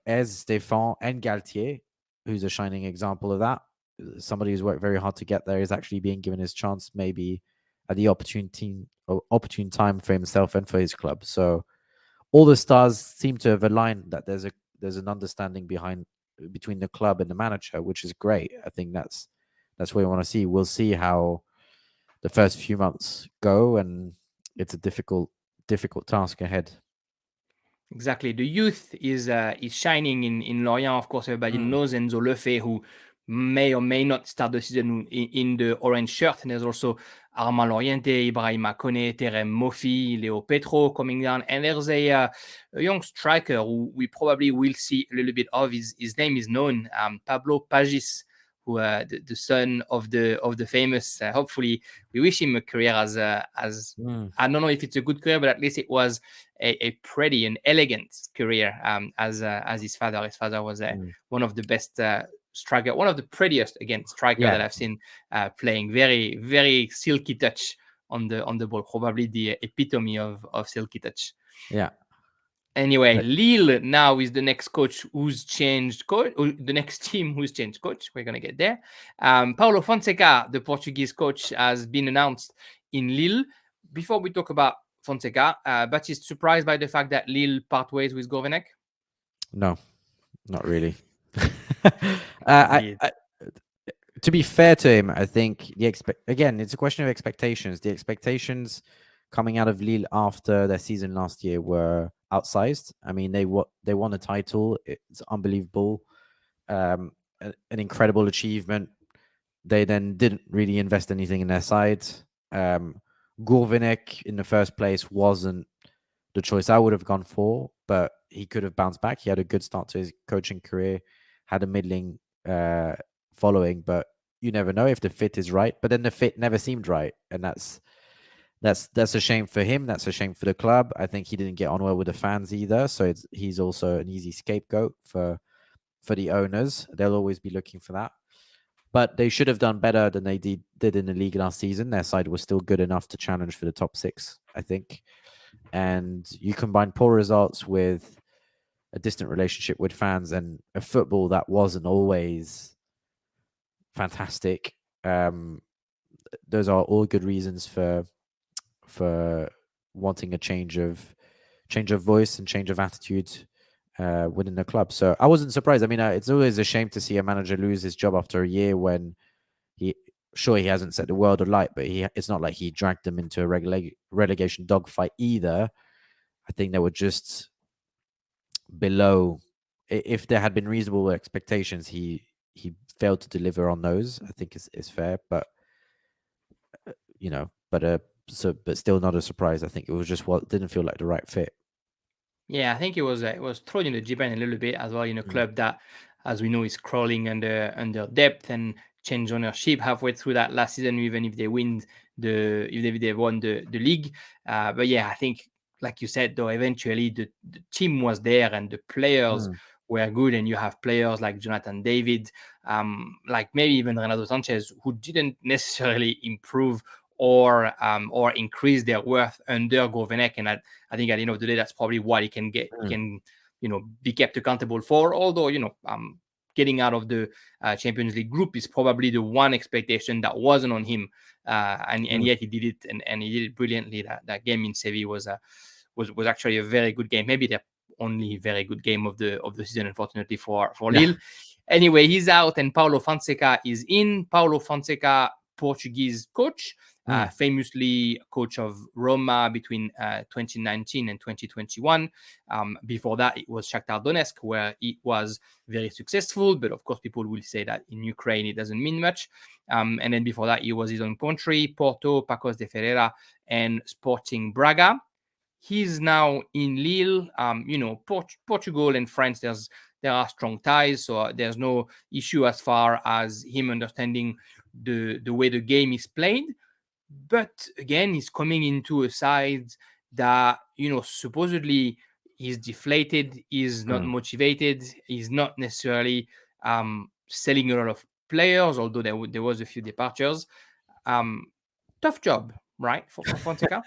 Ez, Stéphane, and Galtier, who's a shining example of that. Somebody who's worked very hard to get there is actually being given his chance, maybe at the opportune time for himself and for his club. So all the stars seem to have aligned that there's an understanding between the club and the manager, which is great. I think that's what we want to see. We'll see how the first few months go, and it's a difficult task ahead. Exactly. The youth is shining in Lorient. Of course, everybody knows Enzo Lefebvre, who may or may not start the season in the orange shirt. And there's also Armand Loriente, Ibrahima Kone, Terem Mofi, Leo Petro coming down. And there's a young striker who we probably will see a little bit of. His name is known, Pablo Pagis, who the son of the famous. Hopefully, we wish him a career as I don't know if it's a good career, but at least it was a pretty and elegant career as his father. His father was one of the best striker, one of the prettiest striker that I've seen playing. Very, very silky touch on the ball. Probably the epitome of silky touch. Yeah. Anyway, Lille now is the next coach who's changed coach. The next team who's changed coach. We're gonna get there. Paulo Fonseca, the Portuguese coach, has been announced in Lille. Before we talk about Fonseca, Baptiste, surprised by the fact that Lille part ways with Gourvenec? No, not really. to be fair to him, I think again, it's a question of expectations. The expectations coming out of Lille after their season last year were outsized. I mean, they won a title. It's unbelievable, an incredible achievement. They then didn't really invest anything in their side. Gourvenec in the first place wasn't the choice I would have gone for, but he could have bounced back. He had a good start to his coaching career, had a middling following, but you never know if the fit is right. But then the fit never seemed right, and that's a shame for him. That's a shame for the club. I think he didn't get on well with the fans either, so he's also an easy scapegoat for the owners. They'll always be looking for that. But they should have done better than they did in the league last season. Their side was still good enough to challenge for the top 6, I think. And you combine poor results with a distant relationship with fans and a football that wasn't always fantastic. Those are all good reasons for wanting a change of voice and change of attitude within the club. So I wasn't surprised. I mean, it's always a shame to see a manager lose his job after a year when he hasn't set the world alight, but it's not like he dragged them into a relegation dogfight either. I think they were just below. If there had been reasonable expectations, he failed to deliver on those. I think is fair, but but still not a surprise. I think it was just what didn't feel like the right fit. Yeah, I think it was thrown in the deep end a little bit as well in a club that, as we know, is crawling under depth and changed ownership halfway through that last season, even if they won the league. But yeah, I think, like you said, though, eventually the team was there and the players were good, and you have players like Jonathan David, like maybe even Renato Sanchez, who didn't necessarily improve or increase their worth under Gourvenec. And I think at the end of the day, that's probably what he can get. He can, be kept accountable for. Although, getting out of the Champions League group is probably the one expectation that wasn't on him, and yet he did it, and he did it brilliantly. That game in Seville was actually a very good game. Maybe the only very good game of the season, unfortunately for Lille. Anyway, he's out, and Paulo Fonseca is in. Paulo Fonseca, Portuguese coach, famously coach of Roma between 2019 and 2021. Before that, it was Shakhtar Donetsk, where it was very successful. But of course, people will say that in Ukraine, it doesn't mean much. And then before that, it was his own country, Porto, Pacos de Ferreira, and Sporting Braga. He's now in Lille. Portugal and France, there are strong ties, so there's no issue as far as him understanding the way the game is played. But again, he's coming into a side that, supposedly is deflated, is not motivated, is not necessarily selling a lot of players, although there was a few departures. Tough job, right, for Fonseca?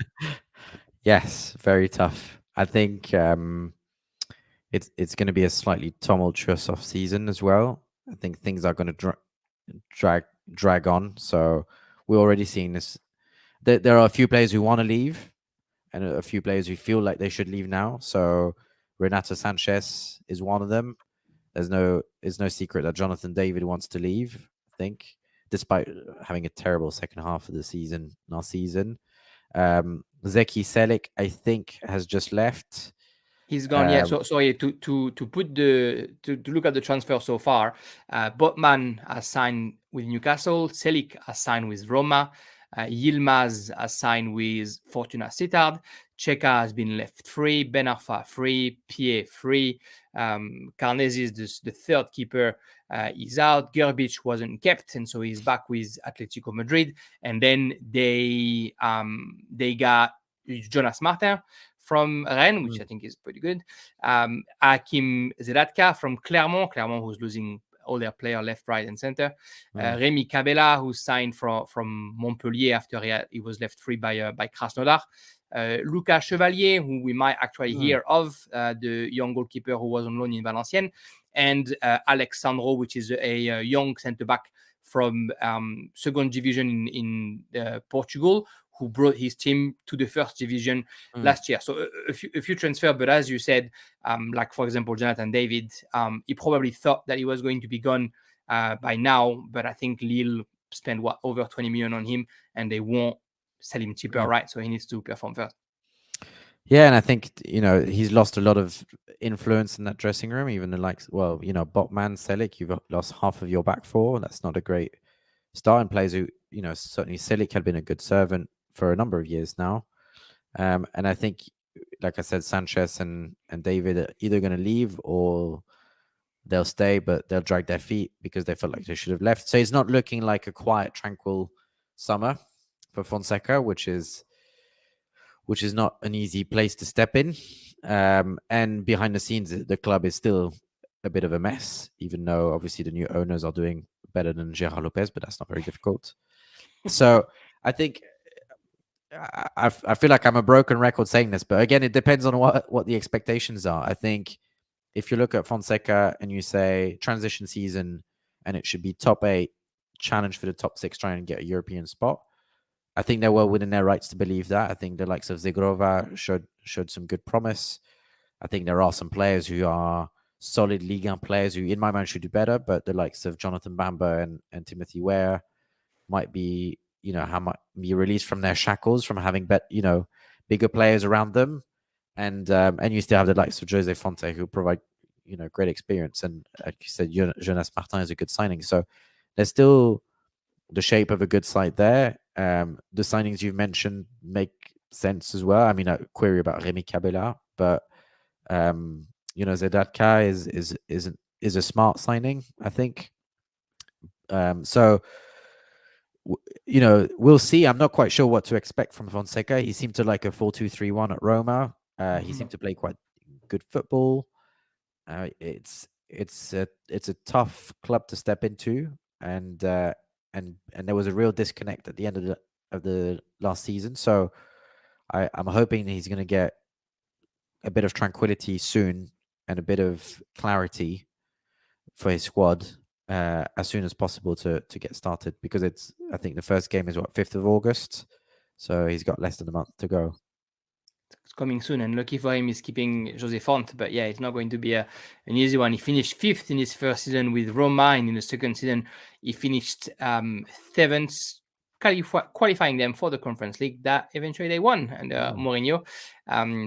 Yes, very tough. I think it's going to be a slightly tumultuous off season as well. I think things are going to drag on. So we're already seeing this. There are a few players who want to leave, and a few players who feel like they should leave now. So Renato Sanchez is one of them. There's no secret that Jonathan David wants to leave, I think, despite having a terrible second half of the season last season. Zeki Selik, I think, has just left. He's gone. Yeah. So sorry to look at the transfer so far. Botman has signed with Newcastle. Selik has signed with Roma. Yilmaz has signed with Fortuna Sittard. Cheka has been left free. Ben Arfa free. Pierre free. Karnezis, the third keeper, is out. Gerbic wasn't kept, and so he's back with Atletico Madrid. And then they got Jonas Martin from Rennes, which I think is pretty good. Hakim Zelatka from Clermont, who's losing all their players left, right, and center. Rémi Cabella, who signed from Montpellier after he was left free by Krasnodar. Lucas Chevalier, who we might actually hear of, the young goalkeeper who was on loan in Valenciennes. And Alex Sandro, which is a young centre-back from second division in Portugal, who brought his team to the first division last year. So a few transfers, but as you said, like for example, Jonathan David, he probably thought that he was going to be gone by now, but I think Lille spend over 20 million on him, and they won't sell him cheaper, right? So he needs to perform first. Yeah, and I think he's lost a lot of influence in that dressing room. Even the likes, Botman, Selic, you've lost half of your back four. That's not a great start. And players who, certainly Selic had been a good servant for a number of years now. And I think, like I said, Sanchez and David are either going to leave or they'll stay, but they'll drag their feet because they felt like they should have left. So it's not looking like a quiet, tranquil summer for Fonseca, which is not an easy place to step in. And behind the scenes, the club is still a bit of a mess, even though obviously the new owners are doing better than Gerard Lopez, but that's not very difficult. So I think I feel like I'm a broken record saying this, but again, it depends on what the expectations are. I think if you look at Fonseca and you say transition season and it should be top 8, challenge for the top 6, trying to get a European spot, I think they're well within their rights to believe that. I think the likes of Zegrova showed some good promise. I think there are some players who are solid Ligue 1 players who, in my mind, should do better. But the likes of Jonathan Bamba and Timothy Ware might be, be released from their shackles from having bigger players around them, and you still have the likes of Jose Fonte who provide great experience. And like you said, Jonas Martin is a good signing. So there's still the shape of a good side there. The signings you've mentioned make sense as well. I mean, a query about Remy Cabella, but Zedatka is a smart signing, I think. So we'll see. I'm not quite sure what to expect from Fonseca. He seemed to like a 4-2-3-1 at Roma. He seemed to play quite good football. It's a tough club to step into, and there was a real disconnect at the end of the last season. So I'm hoping he's going to get a bit of tranquility soon and a bit of clarity for his squad as soon as possible to get started, because I think the first game is 5th of August, so he's got less than a month to go. It's coming soon, and lucky for him, he's keeping Jose Font. But yeah, it's not going to be an easy one. He finished 5th in his first season with Roma, and in the second season, he finished 7th, qualifying them for the Conference League that eventually they won under Mourinho.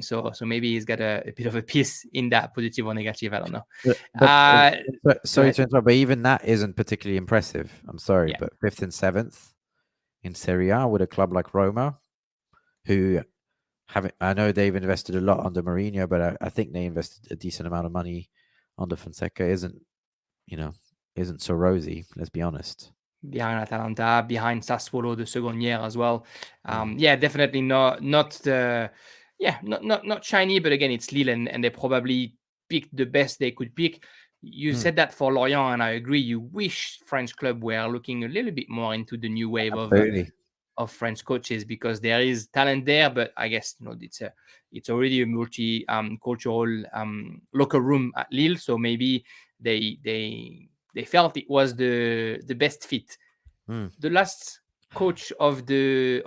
So maybe he's got a bit of a piece in that, positive or negative. I don't know. Sorry to interrupt, but even that isn't particularly impressive. I'm sorry, but 5th and 7th in Serie A with a club like Roma, who I know they've invested a lot under Mourinho, but I think they invested a decent amount of money under Fonseca. Isn't so rosy. Let's be honest. Behind Atalanta, behind Sassuolo, the second year as well. Definitely not shiny, but again, it's Lille, and they probably picked the best they could pick. You said that for Lorient, and I agree. You wish French club were looking a little bit more into the new wave of French coaches, because there is talent there, but I guess it's already a multi cultural locker room at Lille, so maybe they felt it was the best fit. The last coach of the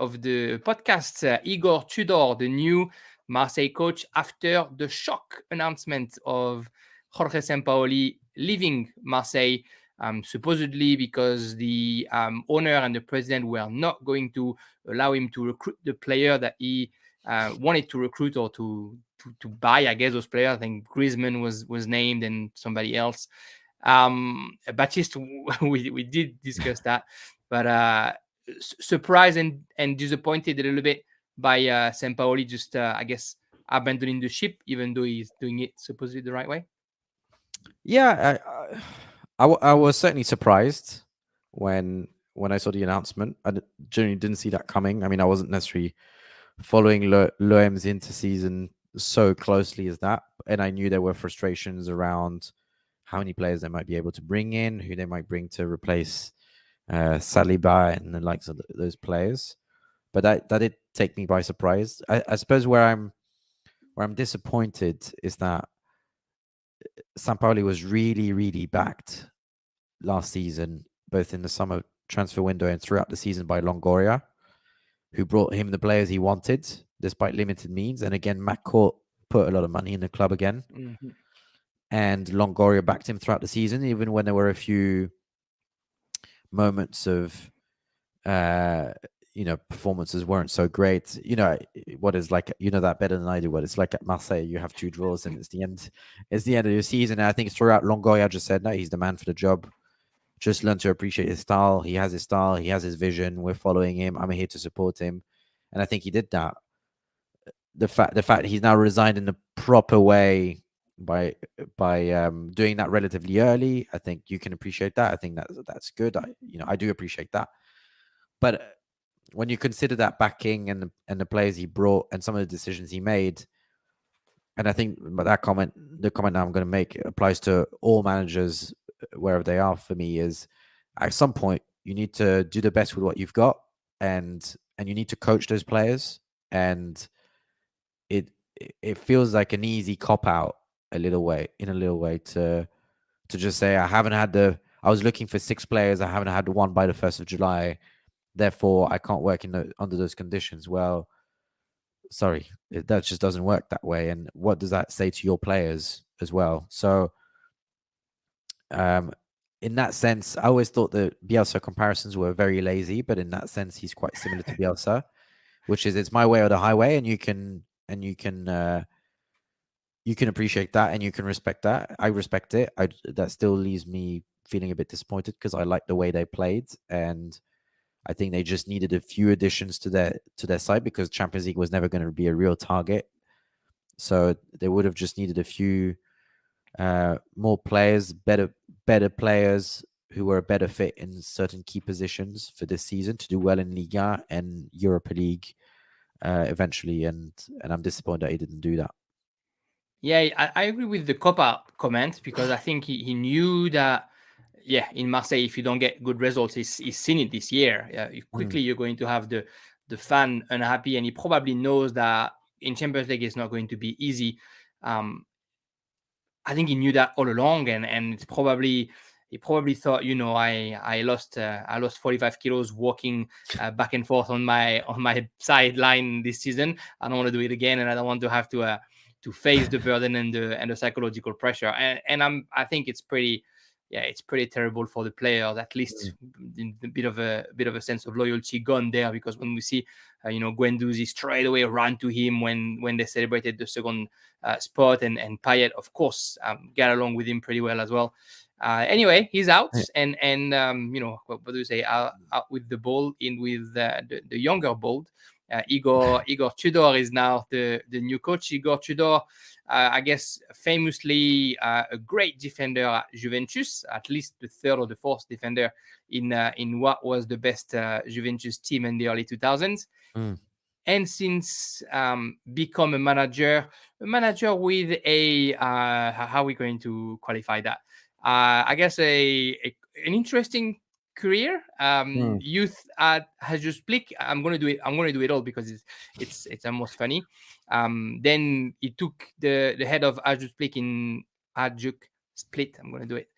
podcast, Igor Tudor, the new Marseille coach, after the shock announcement of Jorge Sampaoli leaving Marseille, supposedly because the owner and the president were not going to allow him to recruit the player that he wanted to recruit, or to buy, I guess, those players. I think Griezmann was named, and somebody else. Baptiste, we did discuss that, but surprised and disappointed a little bit by Sampaoli just I guess abandoning the ship, even though he's doing it supposedly the right way. Yeah, I was certainly surprised when I saw the announcement. I generally didn't see that coming. I mean, I wasn't necessarily following l'OM's interseason so closely as that, and I knew there were frustrations around how many players they might be able to bring in, who they might bring to replace Saliba and the likes of those players. But that did take me by surprise. I suppose where I'm disappointed is that Sampaoli was really, really backed last season, both in the summer transfer window and throughout the season, by Longoria, who brought him the players he wanted despite limited means. And again, McCourt put a lot of money in the club again. And Longoria backed him throughout the season, even when there were a few moments of performances weren't so great. What is like, that better than I do, what it's like at Marseille. You have 2 draws and it's the end of your season. And I think throughout, Longoria just said, no, he's the man for the job. Just learn to appreciate his style. He has his style. He has his vision. We're following him. I'm here to support him. And I think he did that. The fact he's now resigned in the proper way by doing that relatively early, I think you can appreciate that. I think that's good. I do appreciate that. But when you consider that backing and the players he brought and some of the decisions he made, and I think the comment I'm going to make applies to all managers wherever they are. For me, is at some point you need to do the best with what you've got, and you need to coach those players. And it feels like an easy cop out in a little way to just say, I was looking for 6 players, I haven't had one by the 1st of July, therefore I can't work under those conditions. Well, sorry, that just doesn't work that way. And what does that say to your players as well? So in that sense, I always thought that Bielsa comparisons were very lazy, but in that sense he's quite similar to Bielsa, which is, it's my way or the highway, and you can appreciate that and you can respect that. I respect it. That still leaves me feeling a bit disappointed because I like the way they played, and I think they just needed a few additions to their side because Champions League was never going to be a real target. So they would have just needed a few more players, better players who were a better fit in certain key positions for this season to do well in Ligue 1 and Europa League eventually. And I'm disappointed that he didn't do that. Yeah, I agree with the cop-out comment because I think he knew that, in Marseille, if you don't get good results, he's seen it this year. Quickly you're going to have the fan unhappy, and he probably knows that in Champions League it's not going to be easy. I think he knew that all along, and it's probably he probably thought, I lost 45 kilos walking back and forth on my sideline this season. I don't want to do it again, and I don't want to have to face the burden and the psychological pressure. And I think it's pretty terrible for the players. At least a bit of a sense of loyalty gone there, because when we see Guendouzi straight away ran to him when they celebrated the second spot, and Payet, of course, got along with him pretty well as well. Anyway, he's out, and what do you say? Out with the ball, in with the younger bold. Igor Tudor is now the new coach. Igor Tudor, I guess, famously a great defender at Juventus, at least the 3rd or the 4th defender in what was the best Juventus team in the early 2000s. And since become a manager with a how are we going to qualify that? I guess an interesting career. Youth at Hajduk. I'm going to do it all because it's almost funny. Then he took the head of Hajduk in Hajduk Split. I'm going to do it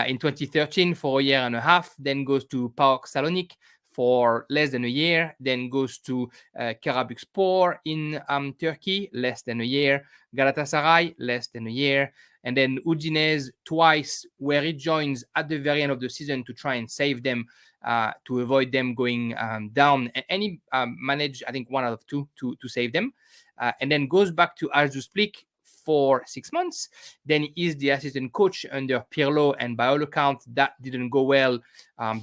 in 2013 for a year and a half. Then goes to PAOK Salonique for less than a year. Then goes to Karabükspor in Turkey, less than a year. Galatasaray, less than a year. And then Udinese twice, where he joins at the very end of the season to try and save them, to avoid them going down. And he managed, I think, 1 out of 2 to save them. And then goes back to Hajduk for 6 months. Then he's the assistant coach under Pirlo, and by all accounts, that didn't go well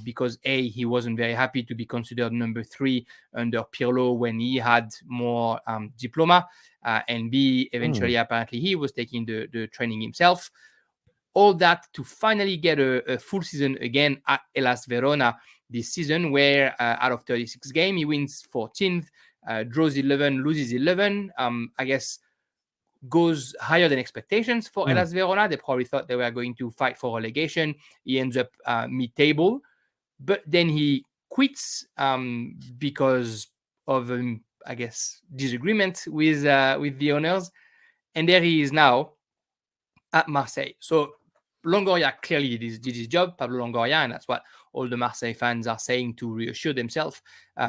because A, he wasn't very happy to be considered number 3 under Pirlo when he had more diploma. And B, eventually, apparently, he was taking the training himself. All that to finally get a full season again at Hellas Verona this season, where out of 36 games, he wins 14th, draws 11, loses 11. I guess goes higher than expectations for Hellas Verona. They probably thought they were going to fight for relegation. He ends up mid-table. But then he quits because of I guess, disagreement with the owners, and there he is now at Marseille. So Longoria clearly did his job, Pablo Longoria, and that's what all the Marseille fans are saying to reassure themselves,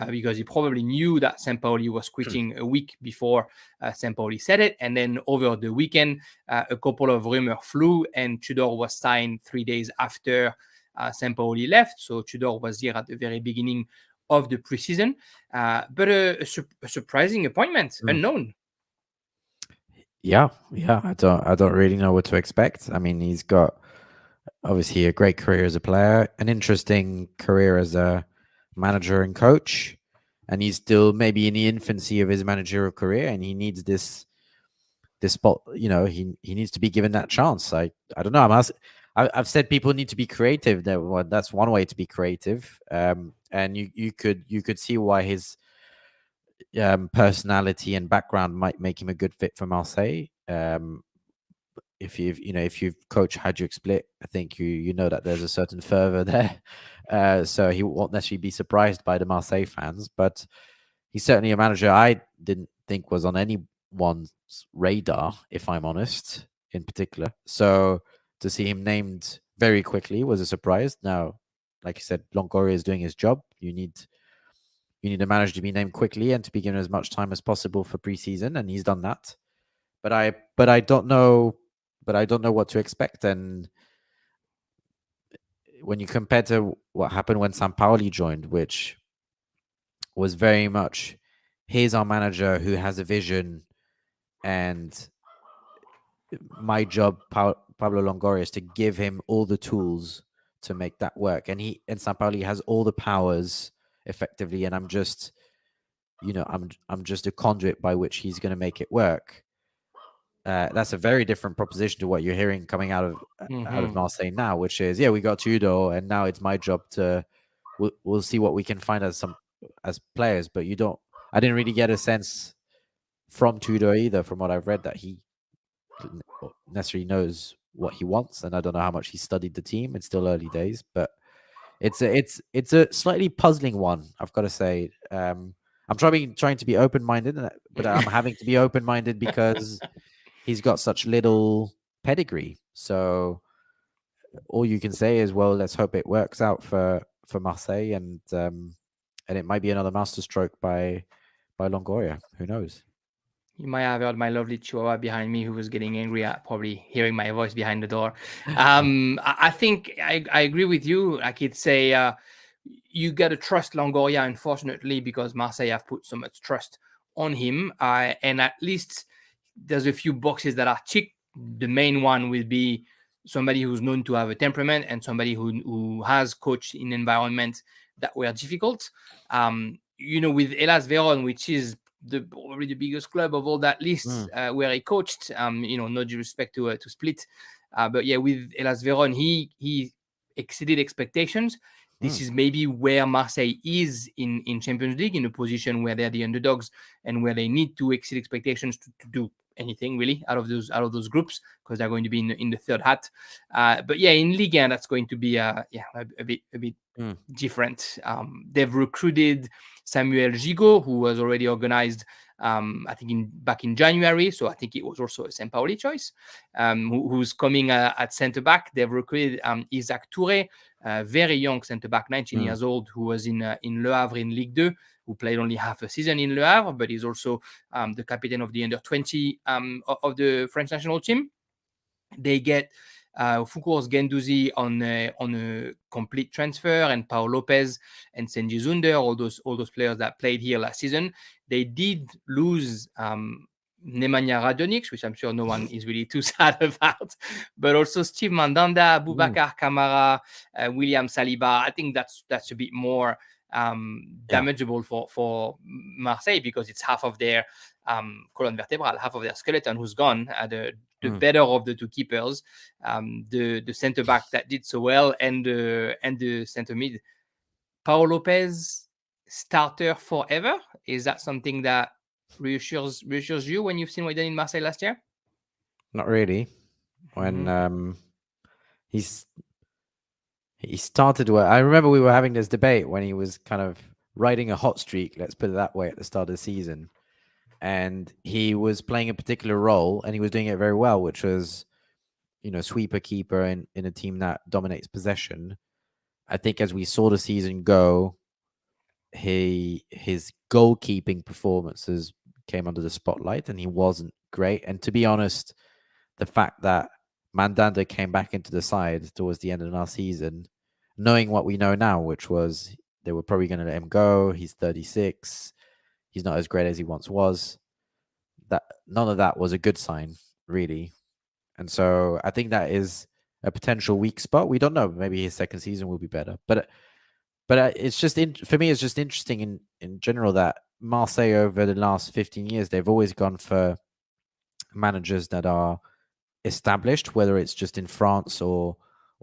because he probably knew that Sampaoli was quitting a week before Sampaoli said it, and then over the weekend, a couple of rumors flew, and Tudor was signed 3 days after Sampaoli left. So Tudor was here at the very beginning of the preseason. But a surprising appointment, unknown. Yeah. I don't really know what to expect. I mean, he's got obviously a great career as a player, an interesting career as a manager and coach, and he's still maybe in the infancy of his managerial career, and he needs this spot. He needs to be given that chance. I don't know. I've said people need to be creative. That's one way to be creative, and you could see why his personality and background might make him a good fit for Marseille. If you've coached Hajduk Split, I think you know that there's a certain fervor there. So he won't necessarily be surprised by the Marseille fans, but he's certainly a manager I didn't think was on anyone's radar, if I'm honest, in particular. So to see him named very quickly was a surprise. Now, like I said, Longoria is doing his job. You need a manager to be named quickly and to be given as much time as possible for preseason, and he's done that. But I don't know what to expect. And when you compare to what happened when Sampaoli joined, which was very much, here's our manager who has a vision, and my job, Pablo Longoria, is to give him all the tools to make that work. And Sampaoli has all the powers effectively, and I'm just a conduit by which he's going to make it work. That's a very different proposition to what you're hearing coming out of Marseille now, which is, we got Tudor, and now it's my job to. We'll see what we can find as players, but I didn't really get a sense from Tudor either, from what I've read, that he necessarily knows what he wants, and I don't know how much he studied the team. It's still early days, but it's a slightly puzzling one, I've got to say. I'm trying to be open-minded, but I'm having to be open-minded because he's got such little pedigree. So all you can say is, well, let's hope it works out for Marseille, and it might be another masterstroke by Longoria. Who knows? You might have heard my lovely chihuahua behind me, who was getting angry at probably hearing my voice behind the door. I think I agree with you. Like, it's you got to trust Longoria, unfortunately, because Marseille have put so much trust on him. And at least there's a few boxes that are ticked. The main one will be somebody who's known to have a temperament, and somebody who has coached in environments that were difficult. With Hellas Verona, which is probably the biggest club of all that list, where he coached. No disrespect to Split, but with Hellas Verona, he exceeded expectations. This is maybe where Marseille is in Champions League, in a position where they're the underdogs and where they need to exceed expectations to do anything really out of those groups, because they're going to be in the third hat. But in Ligue 1, that's going to be a bit different. They've recruited Samuel Gigot, who was already organized, I think back in January. So I think it was also a Sampaoli choice, who's coming at centre back. They've recruited Isaac Touré, very young centre back, 19 years old, who was in Le Havre in Ligue 2, who played only half a season in Le Havre, but he's also the captain of the under-20 of the French national team. They get Foucault's Gendouzi on a complete transfer, and Paul Lopez and Senji Zunder, all those players that played here last season. They did lose Nemanja Radonjic, which I'm sure no one is really too sad about, but also Steve Mandanda, Boubacar Kamara, William Saliba. I think that's a bit more damageable for Marseille, because it's half of their column vertebral, half of their skeleton who's gone. The better of the two keepers, the center back that did so well, and the center mid. Paul Lopez, starter forever? Is that something that reassures you when you've seen what he did in Marseille last year? Not really. When he started well, I remember we were having this debate when he was kind of riding a hot streak, let's put it that way, at the start of the season. And he was playing a particular role, and he was doing it very well, which was, sweeper keeper in a team that dominates possession. I think as we saw the season go, his goalkeeping performances came under the spotlight, and he wasn't great. And to be honest, the fact that Mandanda came back into the side towards the end of last season knowing what we know now, which was they were probably going to let him go. He's 36. He's not as great as he once was. That none of that was a good sign, really. And so I think that is a potential weak spot. We don't know. Maybe his second season will be better. But it's just for me, it's just interesting in general that Marseille over the last 15 years, they've always gone for managers that are established, whether it's just in France or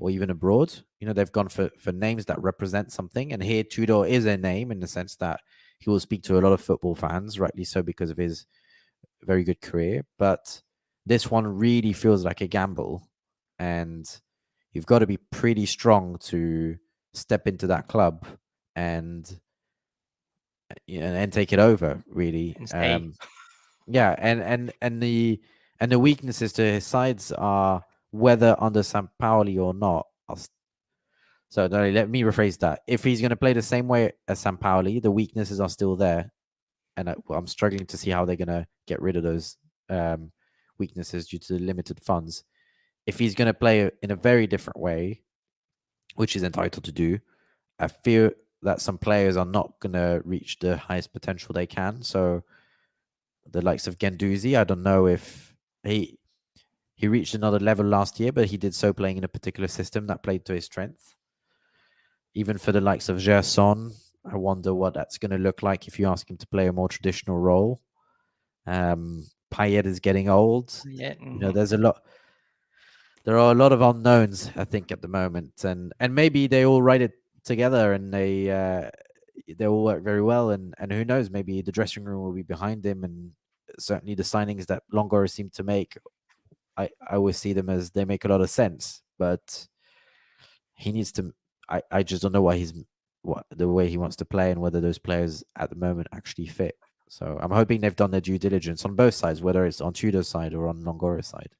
even abroad. They've gone for names that represent something. And here Tudor is a name in the sense that he will speak to a lot of football fans, rightly so because of his very good career. But this one really feels like a gamble, and you've got to be pretty strong to step into that club and take it over, really. And stay. Yeah, and the weaknesses to his sides are whether under Sampaoli or not. So let me rephrase that. If he's going to play the same way as Sampaoli, the weaknesses are still there, and I'm struggling to see how they're going to get rid of those weaknesses due to the limited funds. If he's going to play in a very different way, which he's entitled to do, I fear that some players are not going to reach the highest potential they can. So the likes of Guendouzi, I don't know if he reached another level last year, but he did so playing in a particular system that played to his strength. Even for the likes of Gerson, I wonder what that's going to look like if you ask him to play a more traditional role. Payet is getting old. Yeah. There are a lot of unknowns, I think, at the moment, and maybe they all write it together and they all work very well, and who knows, maybe the dressing room will be behind him, and certainly the signings that Longoria seem to make, I always see them as they make a lot of sense, but he needs to. I just don't know the way he wants to play and whether those players at the moment actually fit. So I'm hoping they've done their due diligence on both sides, whether it's on Tudor's side or on Longoria's side.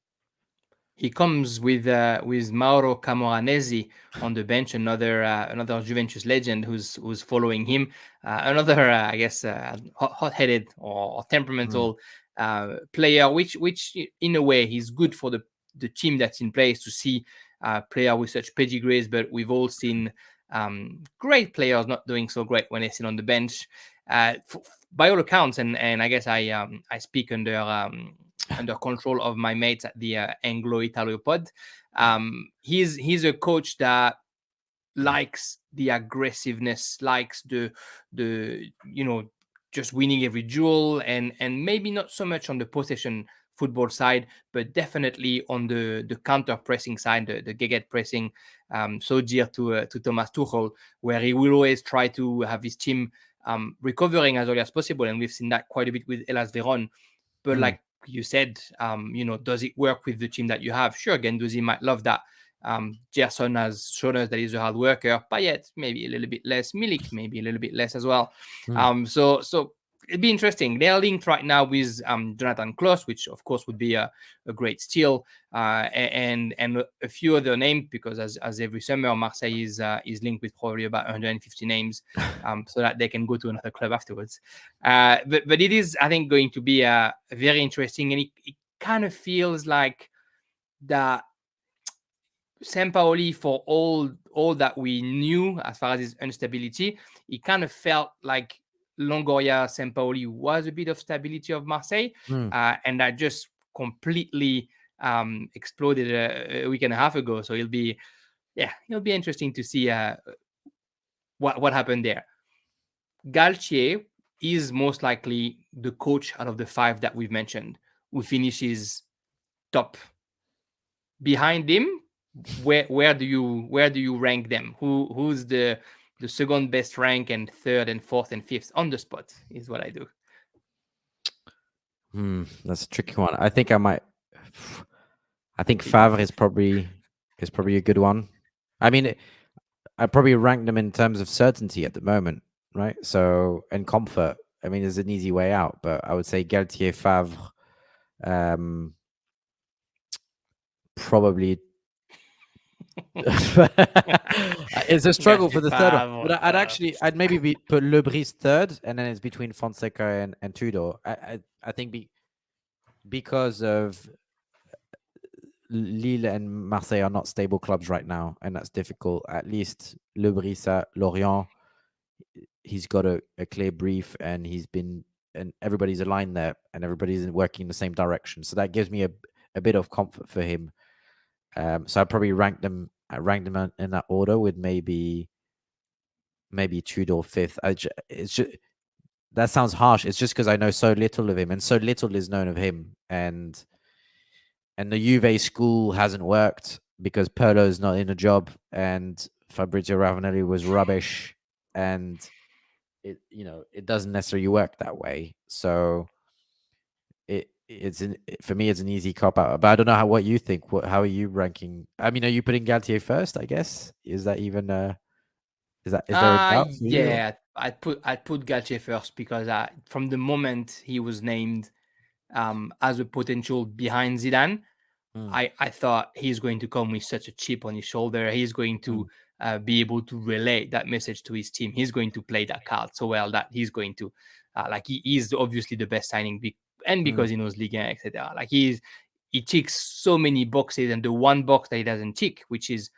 He comes with Mauro Camoranesi on the bench, another Juventus legend who's following him, another I guess hot-headed or temperamental player, which in a way is good for the team that's in place to see player with such pedigrees. But we've all seen great players not doing so great when they sit on the bench. By all accounts, and I guess I speak under control of my mates at the Anglo-Italo pod. He's a coach that likes the aggressiveness, likes the just winning every duel, and maybe not so much on the possession football side, but definitely on the counter pressing side, the Geget pressing, so dear to Thomas Tuchel, where he will always try to have his team recovering as early as possible, and we've seen that quite a bit with Hellas Verona. But like you said, does it work with the team that you have? Sure, Guendouzi might love that. Gerson has shown us that he's a hard worker. Payet maybe a little bit less. Milik maybe a little bit less as well. So it'd be interesting. They're linked right now with Jonathan Klaus, which of course would be a great steal, and a few other names, because as every summer Marseille is linked with probably about 150 names, so that they can go to another club afterwards. But it is, I think, going to be very interesting, and it kind of feels like that Sampaoli, for all that we knew as far as his instability, it kind of felt like Longoria Sampaoli was a bit of stability of Marseille, and that just completely exploded a week and a half ago. So it'll be interesting to see what happened there. Galtier is most likely the coach out of the five that we've mentioned who finishes top. Behind him, where do you rank them? Who's the second best rank, and third and fourth and fifth on the spot is what I do. That's a tricky one. I think Favre is probably a good one. I mean, I probably rank them in terms of certainty at the moment, right? So, and comfort. I mean, there's an easy way out, but I would say Galtier, Favre, probably. It's a struggle for the third one, but I'd maybe put Le Bris third, and then it's between Fonseca and Tudor. I think because of Lille and Marseille are not stable clubs right now, and that's difficult. At least Le Bris at Lorient, he's got a clear brief, and everybody's aligned there, and everybody's working in the same direction. So that gives me a bit of comfort for him. So I probably ranked them in that order, with maybe Tudor fifth. It's just, that sounds harsh. It's just because I know so little of him, and so little is known of him, and the Juve school hasn't worked because Pirlo's not in a job, and Fabrizio Ravanelli was rubbish, and it doesn't necessarily work that way. So for me, it's an easy cop out. But I don't know what you think. How are you ranking? I mean, are you putting Galtier first? I guess, is that even is there a doubt for you? Yeah, I'd put Galtier first because from the moment he was named as a potential behind Zidane, I thought he's going to come with such a chip on his shoulder. He's going to be able to relay that message to his team. He's going to play that card so well that he's going to, he is obviously the best signing, and because he knows Ligue 1, etc. Like he ticks so many boxes, and the one box that he doesn't tick, which is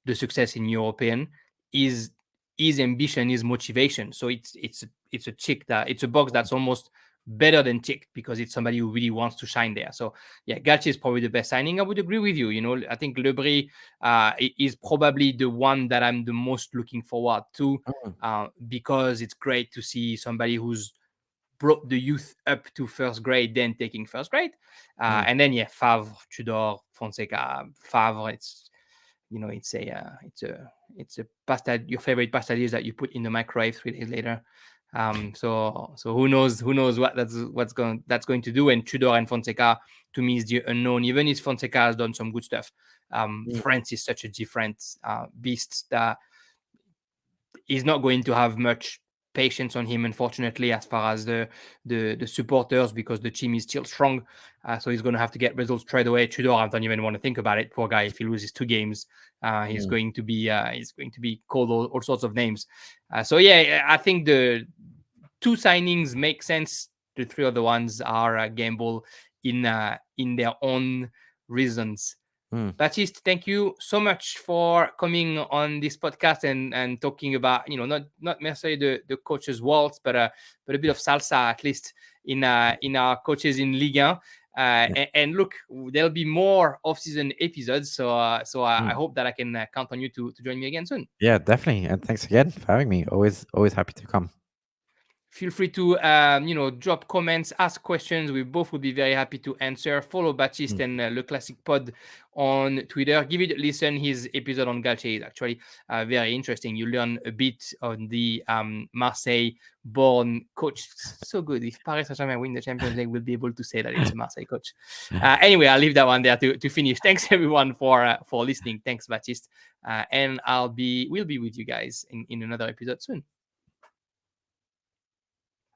the success in European, is his ambition, his motivation. So it's a box that's almost better than ticked because it's somebody who really wants to shine there. So yeah, Galtier is probably the best signing. I would agree with you. I think Le Bris is probably the one that I'm the most looking forward to because it's great to see somebody who's brought the youth up to first grade, then taking first grade. And then Favre, Tudor, Fonseca. Favre, it's a pasta, your favorite pasta dish that you put in the microwave 3 days later. So who knows what that's going to do. And Tudor and Fonseca, to me, is the unknown. Even if Fonseca has done some good stuff, France is such a different beast that is not going to have much patience on him, unfortunately, as far as the supporters, because the team is still strong. So he's going to have to get results straight away. Tudor, I don't even want to think about it. Poor guy, if he loses 2 games, he's going to be called all sorts of names. So yeah, I think the 2 signings make sense. The 3 other ones are a gamble in their own reasons. Baptiste, thank you so much for coming on this podcast and talking about, not necessarily the coaches' waltz, but a bit of salsa, at least in our coaches in Ligue 1. And look, there'll be more off-season episodes, so I hope that I can count on you to join me again soon. Yeah, definitely, and thanks again for having me. Always happy to come. Feel free to drop comments, ask questions. We both would be very happy to answer. Follow Baptiste and Le Classic Pod on Twitter. Give it a listen. His episode on Galtier is actually very interesting. You learn a bit on the Marseille-born coach. So good. If Paris Saint-Germain win the Champions League, we'll be able to say that it's a Marseille coach. Anyway, I'll leave that one there to finish. Thanks everyone for listening. Thanks, Baptiste. And we'll be with you guys in another episode soon.